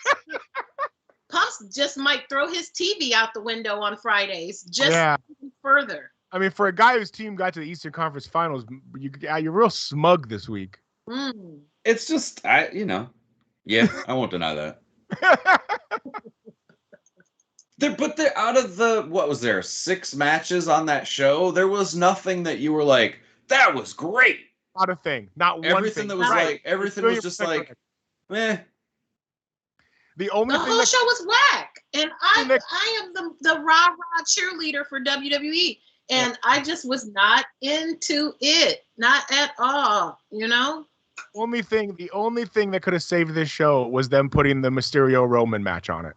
Pumps just might throw his TV out the window on Fridays, just further. I mean, for a guy whose team got to the Eastern Conference Finals, you're real smug this week. It's just, I won't deny that. But they're out of the, what was there, 6 matches on that show? There was nothing that you were like, that was great. Not a thing. Not one everything thing. That was like, everything was just like, eh. The whole show was whack. And I am the rah-rah cheerleader for WWE. And I just was not into it. Not at all, you know? The only thing that could have saved this show was them putting the Mysterio Roman match on it.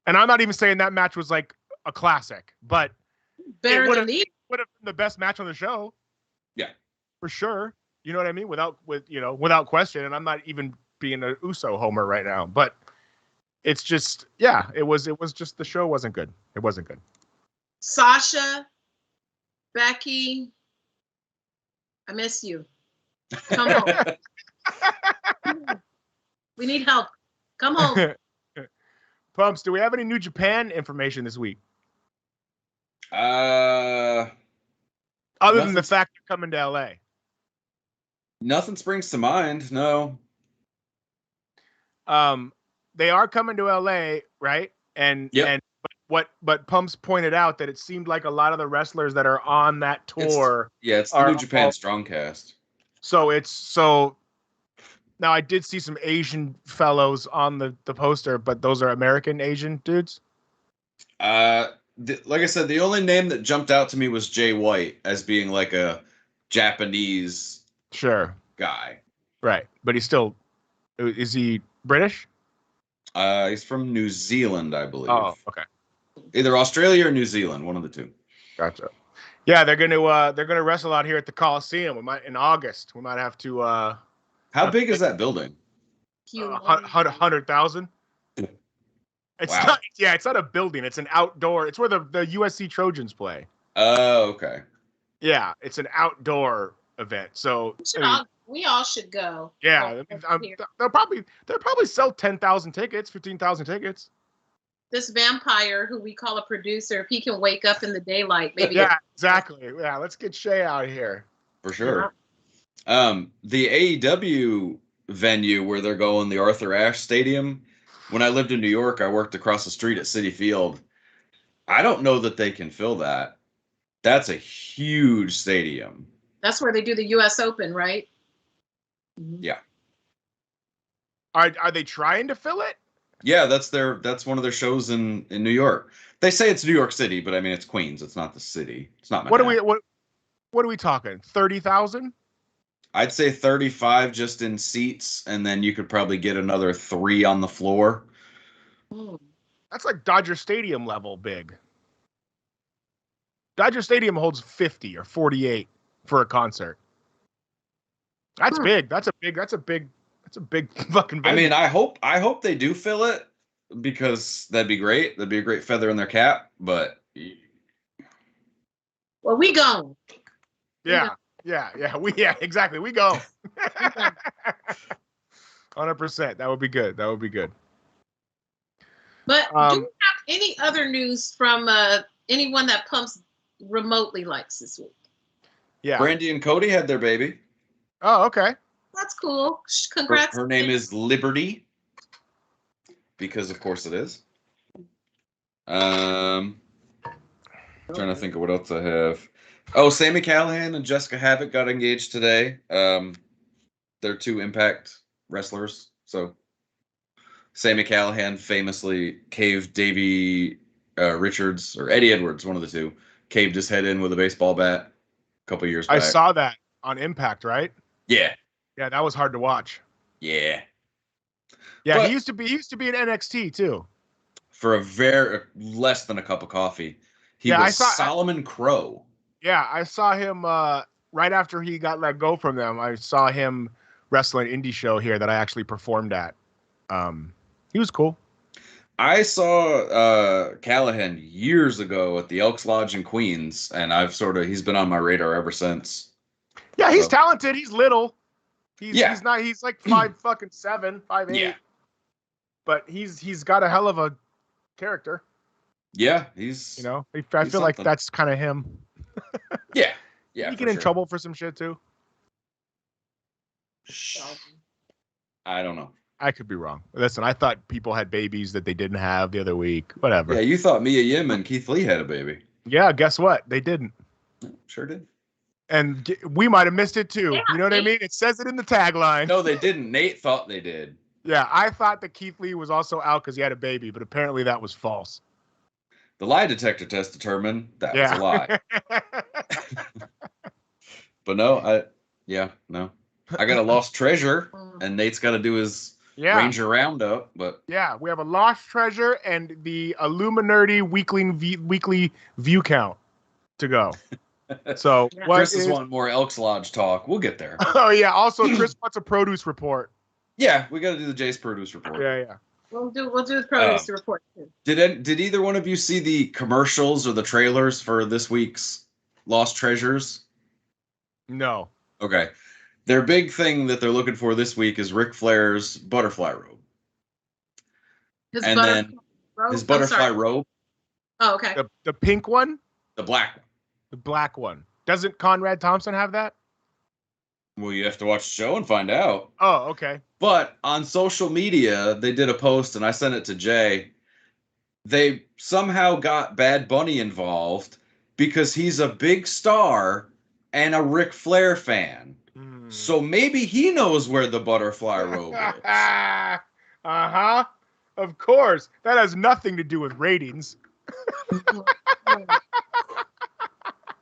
And I'm not even saying that match was like a classic, but better would than have been the best match on the show. Yeah. For sure. You know what I mean? Without question. And I'm not even being an Uso homer right now, but it's just, it was just, the show wasn't good. It wasn't good. Sasha, Becky, I miss you. Come home. We need help. Come home. Pumps, do we have any New Japan information this week? Other than the fact they're coming to LA. Nothing springs to mind, no. They are coming to LA, right? But Pumps pointed out that it seemed like a lot of the wrestlers that are on that tour. It's the New Japan Strongcast. So now I did see some Asian fellows on the poster, but those are American Asian dudes. Like I said, the only name that jumped out to me was Jay White as being like a Japanese guy. Right. But is he British? He's from New Zealand, I believe. Oh, okay. Either Australia or New Zealand, one of the two. Gotcha. Yeah, they're gonna wrestle out here at the Coliseum. In August. We might have to. How big is that building? 100,000. It's not. Yeah, it's not a building. It's an outdoor. It's where the USC Trojans play. Oh, okay. Yeah, it's an outdoor event. So we all should go. Yeah, they'll probably sell 10,000 tickets, 15,000 tickets. This vampire who we call a producer, if he can wake up in the daylight, maybe. Yeah, exactly. Yeah, let's get Shay out here. For sure. The AEW venue where they're going, the Arthur Ashe Stadium. When I lived in New York, I worked across the street at Citi Field. I don't know that they can fill that. That's a huge stadium. That's where they do the U.S. Open, right? Yeah. Are they trying to fill it? Yeah, that's one of their shows in New York. They say it's New York City, but I mean it's Queens. It's not the city. It's not Manhattan. What are we talking? 30,000? I'd say 35 just in seats, and then you could probably get another 3 on the floor. That's like Dodger Stadium level big. Dodger Stadium holds 50 or 48 for a concert. That's big. That's a big fucking venue. I mean, I hope they do fill it, because that'd be great. That'd be a great feather in their cap, but well, we go. Yeah, exactly. We go. 100%. That would be good. But do you have any other news from anyone that Pumps remotely likes this week? Yeah. Brandy and Cody had their baby. Oh, okay. That's cool. Congrats. Her name is Liberty, because of course it is. Trying to think of what else I have. Oh, Sami Callihan and Jessica Havoc got engaged today. They're 2 Impact wrestlers. So Sami Callihan famously caved Davey Richards, or Eddie Edwards, one of the two, caved his head in with a baseball bat a couple years back. I saw that on Impact, right? Yeah. Yeah, that was hard to watch. Yeah. Yeah, but he used to be in NXT too. For a very less than a cup of coffee. He was Solomon Crow. Yeah, I saw him right after he got let go from them. I saw him wrestle an indie show here that I actually performed at. He was cool. I saw Callahan years ago at the Elks Lodge in Queens, and he's been on my radar ever since. Yeah, he's talented. He's little. He's not. He's like 5'7", 5'8". Yeah. But he's got a hell of a character. Yeah, he's. You know, I feel like that's kind of him. Yeah. He get in trouble for some shit too. I don't know. I could be wrong. Listen, I thought people had babies that they didn't have the other week. Whatever. Yeah, you thought Mia Yim and Keith Lee had a baby. Yeah, guess what? They didn't. Sure did. And we might have missed it too. Yeah, You know what I mean? It says it in the tagline. No, they didn't. Nate thought they did. Yeah, I thought that Keith Lee was also out because he had a baby, but apparently that was false. The lie detector test determined that was a lie. But no, I got a lost treasure, and Nate's got to do his Ranger Roundup. But yeah, we have a lost treasure and the Illuminerdi weekly view count to go. So Chris is wanting more Elks Lodge talk. We'll get there. Oh yeah. Also, Chris wants a produce report. Yeah, we got to do the Jace produce report. Yeah. We'll do the produce report too. Did either one of you see the commercials or the trailers for this week's Lost Treasures? No. Okay. Their big thing that they're looking for this week is Ric Flair's butterfly robe. His butterfly robe. Oh, okay. The pink one? The black one. The black one. Doesn't Conrad Thompson have that? Well, you have to watch the show and find out. Oh, okay. But on social media, they did a post, and I sent it to Jay. They somehow got Bad Bunny involved because he's a big star and a Ric Flair fan. So maybe he knows where the butterfly robe is. Uh-huh. Of course. That has nothing to do with ratings.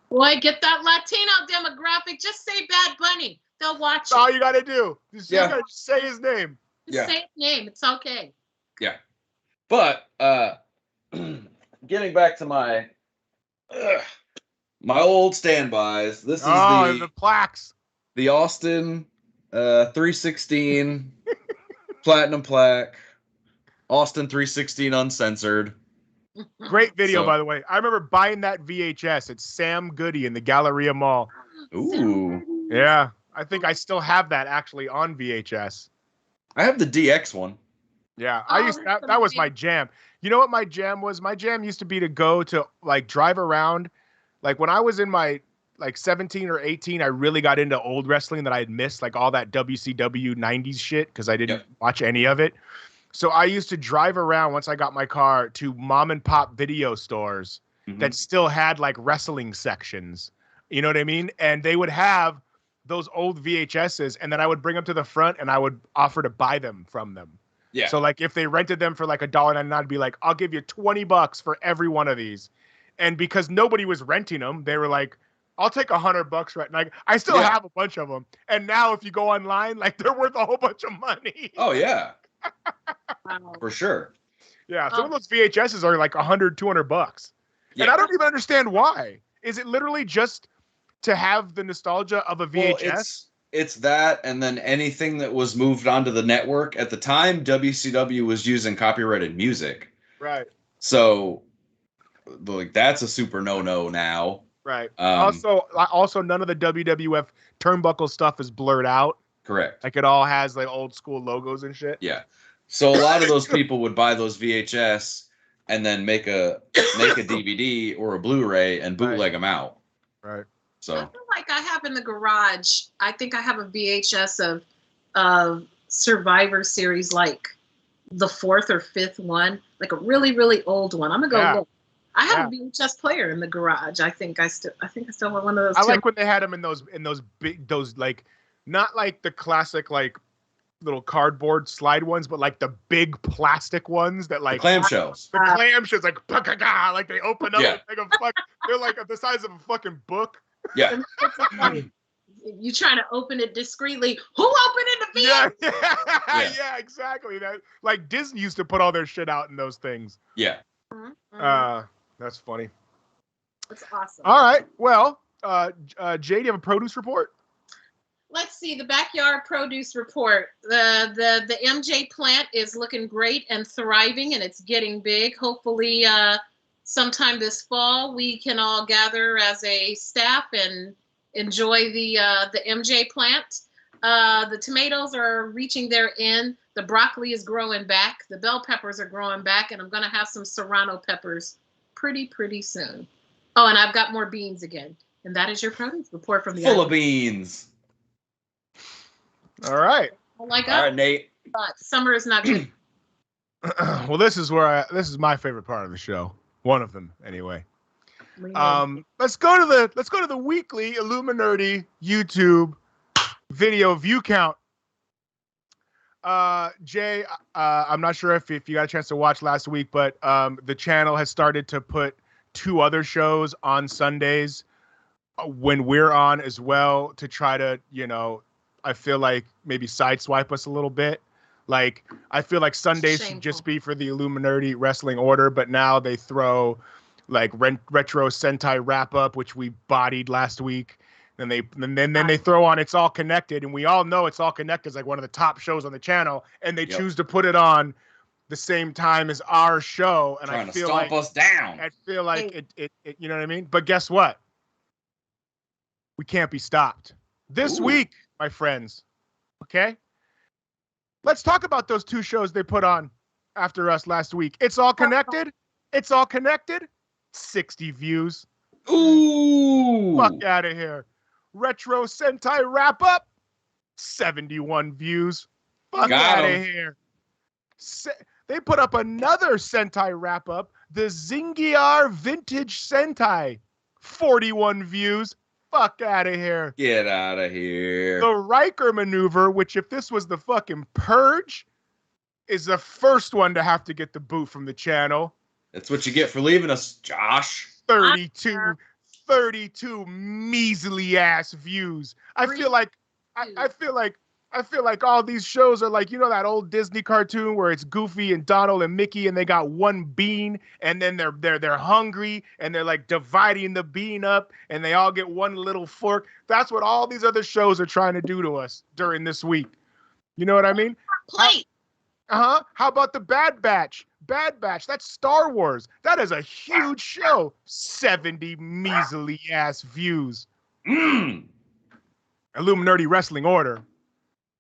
Boy, get that Latino demographic. Just say Bad Bunny. They'll watch That's all you got to do. You got to say his name. Just say his name. It's okay. Yeah. But getting back to my old standbys, this is the plaques. The Austin 316 Platinum Plaque. Austin 316 Uncensored. Great video, by the way. I remember buying that VHS at Sam Goody in the Galleria Mall. Ooh. Yeah. I think I still have that actually on VHS. I have the DX one. Yeah. That was my jam. You know what my jam was? My jam used to be to go to like drive around. Like when I was in my like 17 or 18, I really got into old wrestling that I had missed, like all that WCW 90s shit because I didn't watch any of it. So I used to drive around once I got my car to mom and pop video stores that still had like wrestling sections. You know what I mean? And they would have those old VHSs, and then I would bring them to the front and I would offer to buy them from them. Yeah. So like if they rented them for like $1.99, I'd be like, I'll give you $20 for every one of these. And because nobody was renting them, they were like, I'll take $100 right now. I still have a bunch of them. And now if you go online, like they're worth a whole bunch of money. Oh yeah. For sure. Yeah. Some of those VHSs are like $100, $200. Yeah. And I don't even understand why. Is it literally just to have the nostalgia of a VHS? Well, it's that, and then anything that was moved onto the network. At the time, WCW was using copyrighted music. Right. So, like, that's a super no-no now. Right. Also, none of the WWF turnbuckle stuff is blurred out. Correct. Like, it all has, like, old school logos and shit. Yeah. So, a lot of those people would buy those VHS and then make a DVD or a Blu-ray and bootleg them out. Right. So I feel like I have in the garage, I think I have a VHS of Survivor Series, like the 4th or 5th one, like a really, really old one. I'm gonna go look. I have a VHS player in the garage. I think I still have one of those. I like when they had them in those big, like not like the classic like little cardboard slide ones, but like the big plastic ones that like the clamshells. The clamshells like they open up like a fuck. They're like the size of a fucking book. Yeah. You trying to open it discreetly. Who opened it? The VHS? Yeah, exactly. That like Disney used to put all their shit out in those things. Yeah. That's funny. That's awesome. All right. Well, Jay, do you have a produce report? Let's see the backyard produce report. The MJ plant is looking great and thriving, and it's getting big. Hopefully, sometime this fall, we can all gather as a staff and enjoy the MJ plant. The tomatoes are reaching their end. The broccoli is growing back. The bell peppers are growing back. And I'm going to have some serrano peppers pretty soon. Oh, and I've got more beans again. And that is your produce report from the Full island. of beans. All right. Oh my All God. right, Nate. But summer is not good. Well, this is my favorite part of the show. One of them, anyway. Let's go to the weekly Illuminerdi YouTube video view count. Jay, I'm not sure if you got a chance to watch last week, but the channel has started to put 2 other shows on Sundays when we're on as well to try to, I feel like maybe sideswipe us a little bit. Like, I feel like Sundays should just be for the Illuminerdi Wrestling Order, but now they throw like retro Sentai wrap up, which we bodied last week. And then they throw on It's All Connected, and we all know It's All Connected is like one of the top shows on the channel, and they choose to put it on the same time as our show. And Trying I feel to stomp us down. I feel like it you know what I mean? But guess what? We can't be stopped. This week, my friends, okay? Let's talk about those 2 shows they put on after us last week. It's All Connected. 60 views. Ooh. Fuck out of here. Retro Sentai Wrap Up. 71 views. Fuck out of here. They put up another Sentai Wrap Up. The Zingiar Vintage Sentai. 41 views. Fuck out of here. Get out of here. The Riker Maneuver, which if this was the fucking Purge, is the first one to have to get the boot from the channel. That's what you get for leaving us, Josh. 32 measly ass views. I feel like all these shows are like, that old Disney cartoon where it's Goofy and Donald and Mickey and they got one bean and then they're hungry and they're like dividing the bean up and they all get one little fork. That's what all these other shows are trying to do to us during this week. You know what I mean? Plate. How about the Bad Batch? Bad Batch, that's Star Wars. That is a huge show. 70 measly ass views. Illuminerdi Wrestling Order,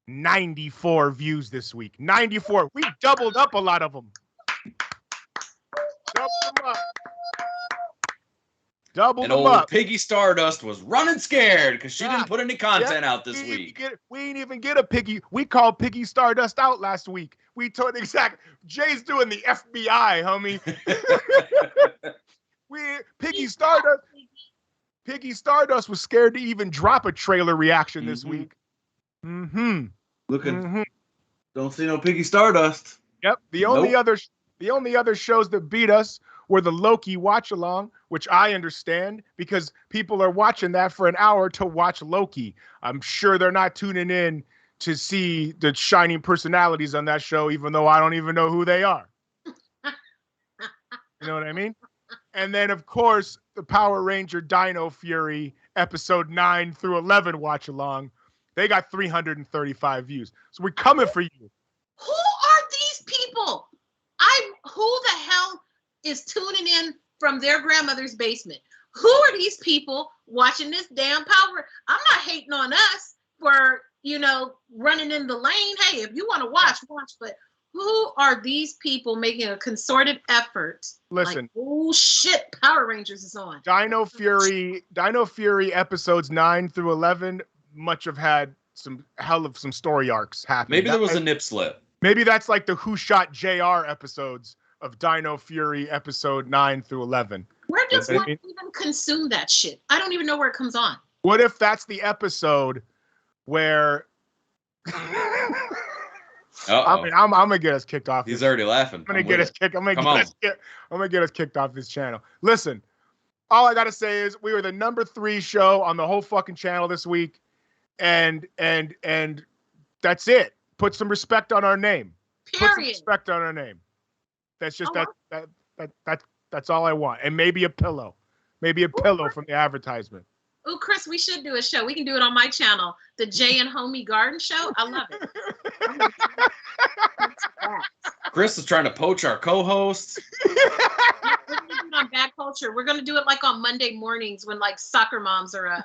94 views this week. 94. We doubled up a lot of them. Doubled them up. Piggy Stardust was running scared because she didn't put any content out this week. We didn't even get a Piggy. We called Piggy Stardust out last week. We told Jay's doing the FBI, homie. Piggy Stardust was scared to even drop a trailer reaction this week. Don't see no Piggy Stardust. Yep. The only other shows that beat us were the Loki watch along, which I understand because people are watching that for an hour to watch Loki. I'm sure they're not tuning in to see the shining personalities on that show, even though I don't even know who they are. You know what I mean? And then, of course, the Power Ranger Dino Fury episode 9 through 11 watch along. They got 335 views. So we're coming for you. Who are these people? Who the hell is tuning in from their grandmother's basement? Who are these people watching this damn Power? I'm not hating on us for, running in the lane. Hey, if you want to watch. But who are these people making a concerted effort? Listen. Like, oh shit, Power Rangers is on. Dino Fury episodes 9 through 11 much have had some story arcs happening. Maybe there was a nip slip. Maybe that's like the Who Shot JR episodes of Dino Fury episode 9 through 11. Where does one even consume that shit? I don't even know where it comes on. What if that's the episode where I'm gonna get us kicked off. He's already laughing. I'm gonna get us kicked off this channel. Listen, all I gotta say is we were the number 3 show on the whole fucking channel this week, and that's it. Put some respect on our name. Period. Put some respect on our name. That's just that's all I want. And maybe a pillow. Maybe a pillow from the advertisement. Oh, Chris, we should do a show. We can do it on my channel, the Jay and Homie Garden Show. I love it. Chris is trying to poach our co-hosts. We're going to do it on Bad Culture. We're going to do it like on Monday mornings when like soccer moms are up.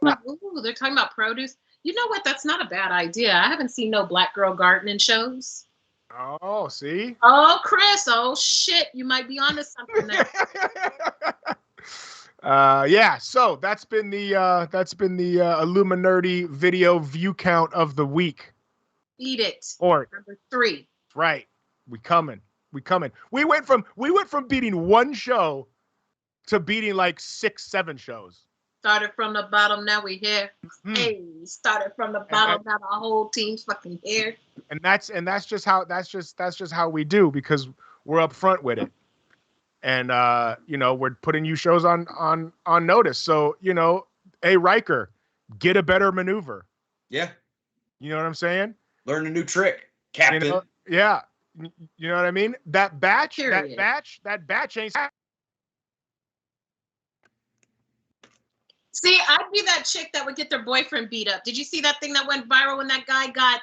Like, ooh, they're talking about produce. You know what? That's not a bad idea. I haven't seen no black girl gardening shows. Oh, see? Oh, Chris. Oh, shit. You might be onto something there. Yeah, so that's been the Illuminerdi video view count of the week. Eat it. Or Number 3. right. We coming. We went from beating one show to beating like 6-7 shows. Started from the bottom, now we here. Hey, started from the bottom, now the whole team's fucking here. And that's just how we do, because we're up front with it. And we're putting you shows on notice. So, hey, Riker, get a better maneuver. Yeah. You know what I'm saying? Learn a new trick, Captain. Yeah. You know what I mean? That batch Period. ain't. See, I'd be that chick that would get their boyfriend beat up. Did you see that thing that went viral when that guy got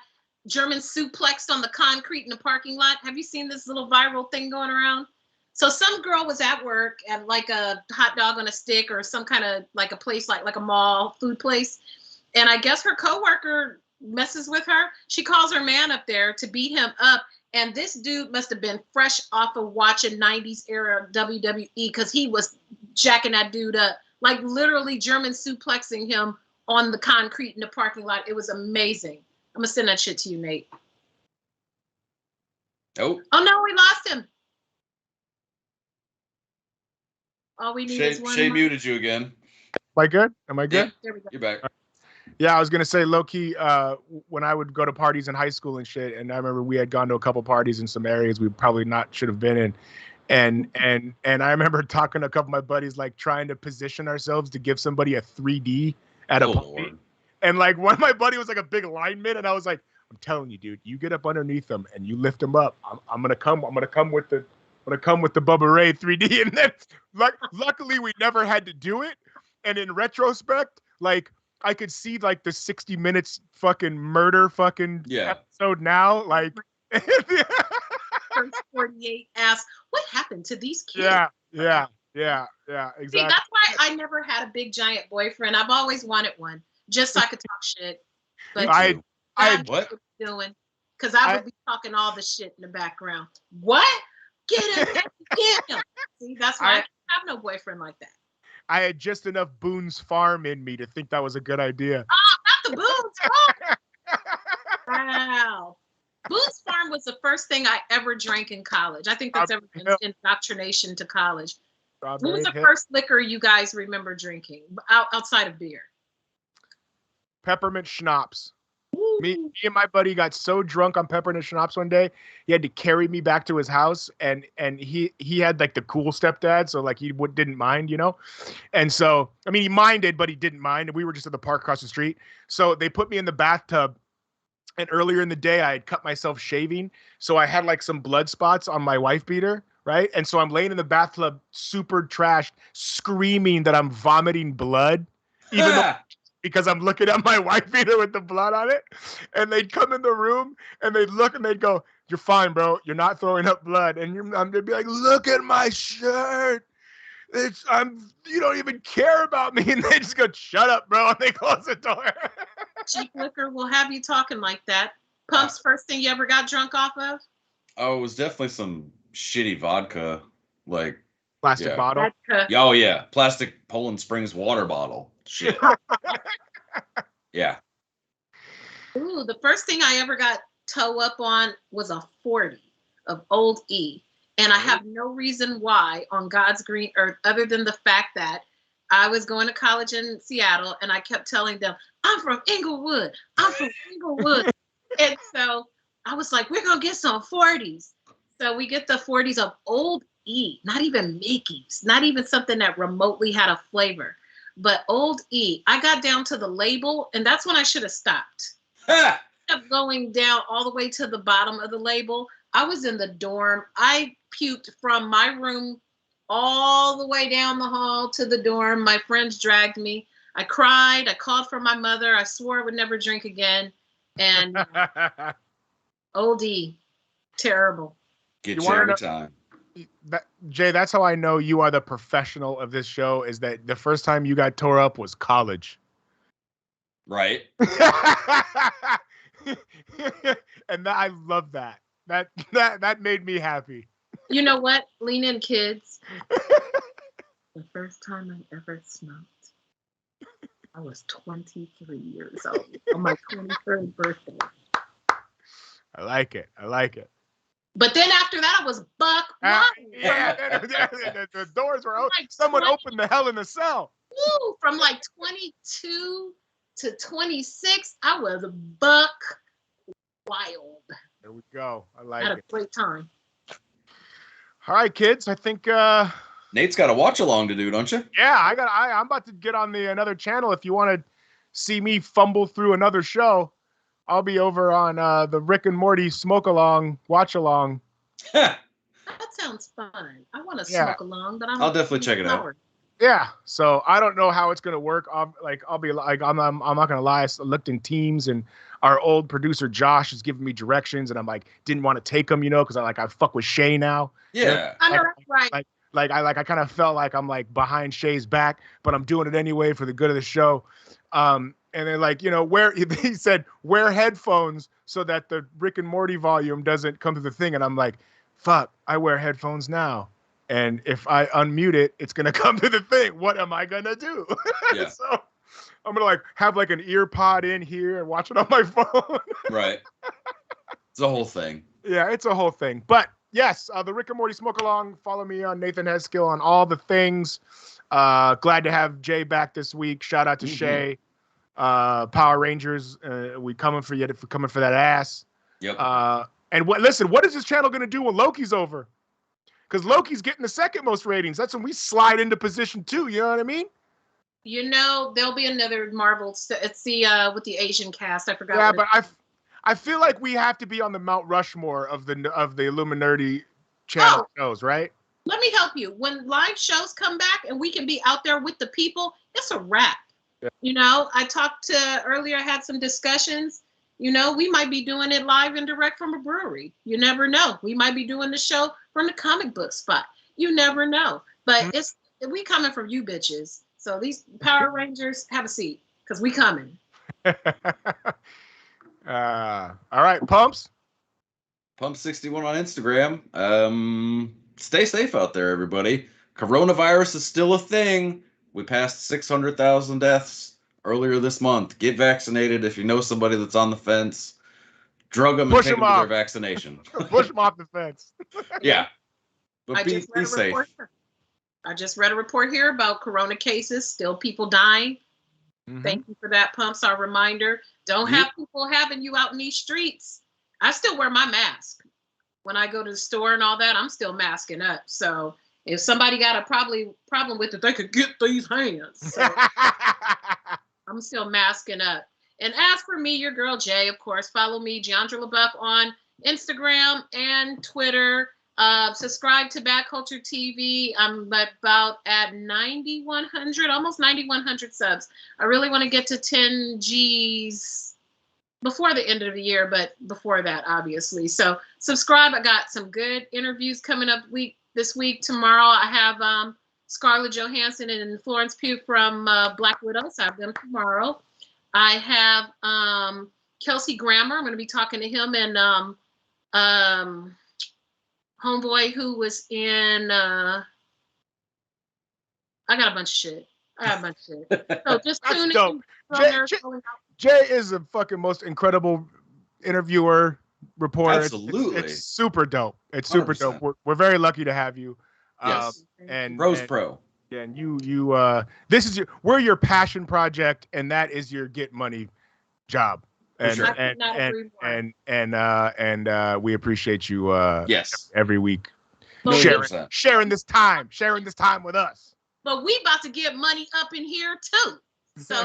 German suplexed on the concrete in the parking lot? Have you seen this little viral thing going around? So some girl was at work at like a hot dog on a stick or some kind of like a place like a mall food place. And I guess her coworker messes with her. She calls her man up there to beat him up. And this dude must have been fresh off of watching 90s era WWE because he was jacking that dude up. Like literally German suplexing him on the concrete in the parking lot. It was amazing. I'm gonna send that shit to you, Nate. Oh no, we lost him. All we need is one. Shay muted you again. Am I good? Yeah, there we go. You're back. Yeah, I was gonna say, low key, when I would go to parties in high school and shit, and I remember we had gone to a couple parties in some areas we probably should have been in. And I remember talking to a couple of my buddies, like trying to position ourselves to give somebody a 3D at a party. Lord. And like one of my buddy was like a big lineman, and I was like, I'm telling you, dude, you get up underneath them and you lift them up. I'm gonna come with the Bubba Ray 3D. And then luckily we never had to do it. And in retrospect, like I could see like the 60 minutes fucking murder fucking episode now. Like First 48 asks, what happened to these kids? Yeah, exactly. See, that's why I never had a big giant boyfriend. I've always wanted one, just so I could talk shit. But I what doing? Because I would be talking all the shit in the background. What? Get him! Get him! See, that's why I can't have no boyfriend like that. I had just enough Boone's Farm in me to think that was a good idea. Oh, not the Boone's Farm! Wow. Boone's Farm was the first thing I ever drank in college. I think that's ever been indoctrination to college. What was the first liquor you guys remember drinking outside of beer? Peppermint schnapps. Me and my buddy got so drunk on peppermint schnapps one day, he had to carry me back to his house, and he had like the cool stepdad, so like he didn't mind, and so I mean he minded, but he didn't mind, and we were just at the park across the street, so they put me in the bathtub. And earlier in the day, I had cut myself shaving, so I had like some blood spots on my wife beater, right? And so I'm laying in the bathtub, super trashed, screaming that I'm vomiting blood, even though, because I'm looking at my wife beater with the blood on it. And they'd come in the room and they'd look and they'd go, "You're fine, bro. You're not throwing up blood." And I'm gonna be like, "Look at my shirt. You don't even care about me." And they just go, "Shut up, bro," and they close the door. Cheap liquor will have you talking like that. Pumps, first thing you ever got drunk off of? Oh, it was definitely some shitty vodka, like plastic bottle. Oh yeah, plastic Poland Springs water bottle. Shit. Yeah. Ooh, the first thing I ever got toe up on was a 40 of Old E. And I have no reason why on God's green earth other than the fact that I was going to college in Seattle and I kept telling them, I'm from Inglewood. And so I was like, we're going to get some 40s. So we get the 40s of Old E, not even Mickey's, not even something that remotely had a flavor, but Old E. I got down to the label and that's when I should have stopped. I kept going down all the way to the bottom of the label. I was in the dorm. I puked from my room all the way down the hall to the dorm. My friends dragged me. I cried. I called for my mother. I swore I would never drink again. And Old E, terrible. Get you every time. Jay, that's how I know you are the professional of this show, is that the first time you got tore up was college. Right. And I love that. That made me happy. You know what? Lean in, kids. The first time I ever smoked, I was 23 years old on my 23rd birthday. I like it. But then after that, I was buck wild. Yeah, the doors were open. Like Someone opened the Hell in a Cell. Woo, from like 22 to 26, I was buck wild. There we go. I I like had it. a great time. All right, kids. I think Nate's got a watch along to do, don't you? yeah, I'm about to get on another channel. If you want to see me fumble through another show, I'll be over on the Rick and Morty smoke along, watch along. That sounds fun. I want to smoke along, but I'll definitely check it out. Yeah, so I don't know how it's gonna work. I'm not gonna lie. I looked in Teams, and our old producer Josh is giving me directions, and I'm like, didn't want to take them, because I fuck with Shay now. Yeah, I know that's right. I kind of felt like I'm like behind Shay's back, but I'm doing it anyway for the good of the show. And then where he said wear headphones so that the Rick and Morty volume doesn't come to the thing, and I'm like, fuck, I wear headphones now. And if I unmute it, it's going to come to the thing. What am I going to do? Yeah. So I'm going to have like an ear pod in here and watch it on my phone. Right. It's a whole thing. Yeah, it's a whole thing. But yes, the Rick and Morty Smoke Along. Follow me on Nathan Heskill on all the things. Glad to have Jay back this week. Shout out to Shay. Power Rangers, we coming for you. Coming for that ass. Yep. And what is this channel going to do when Loki's over? Because Loki's getting the second most ratings. That's when we slide into position 2. You know what I mean? There'll be another Marvel. It's the with the Asian cast. I forgot. Yeah, but I feel like we have to be on the Mount Rushmore of the Illuminerdi channel shows, right? Let me help you. When live shows come back and we can be out there with the people, it's a wrap. Yeah. I talked to earlier. I had some discussions. We might be doing it live and direct from a brewery. You never know. We might be doing the show from the comic book spot. You never know. But we coming from you bitches. So these Power Rangers, have a seat, because we coming. All right, Pumps. Pump61 on Instagram. Stay safe out there, everybody. Coronavirus is still a thing. We passed 600,000 deaths earlier this month. Get vaccinated if you know somebody that's on the fence. Drug them and take them to their vaccination. Push them off the fence. Yeah. But be safe. I just read a report here about corona cases, still people dying. Mm-hmm. Thank you for that, Pumps. Our reminder. Don't have people having you out in these streets. I still wear my mask. When I go to the store and all that, I'm still masking up. So if somebody got a problem with it, they could get these hands. So I'm still masking up. And as for me, your girl Jay, of course, follow me, Giandra LaBeouf, on Instagram and Twitter. Subscribe to Bad Culture TV. I'm about at 9,100, almost 9,100 subs. I really want to get to 10 Gs before the end of the year, but before that, obviously. So subscribe. I got some good interviews coming up this week. Tomorrow, I have Scarlett Johansson and Florence Pugh from Black Widow. So I have them tomorrow. I have Kelsey Grammer. I'm going to be talking to him and homeboy who was in I got a bunch of shit. So just tune in. Jay is the fucking most incredible interviewer, reporter. Absolutely. It's super dope. It's 100%. super dope. We're very lucky to have you. Yes. And Pro. Yeah, and you we're your passion project, and that is your get money job. And we appreciate you every week sharing this time with us. But we about to get money up in here too. So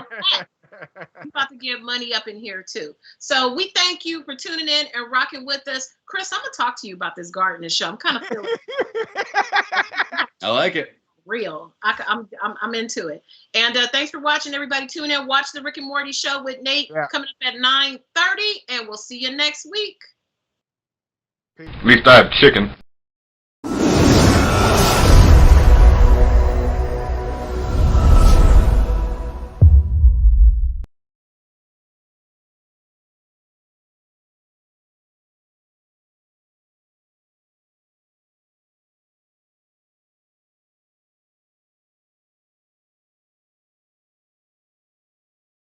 we about to get money up in here too. So we thank you for tuning in and rocking with us. Chris, I'm gonna talk to you about this gardening show. I'm kind of feeling I like it. Real. I'm into it. And thanks for watching, everybody. Tune in. Watch the Rick and Morty show with Nate coming up at 9:30, and we'll see you next week. At least I have chicken.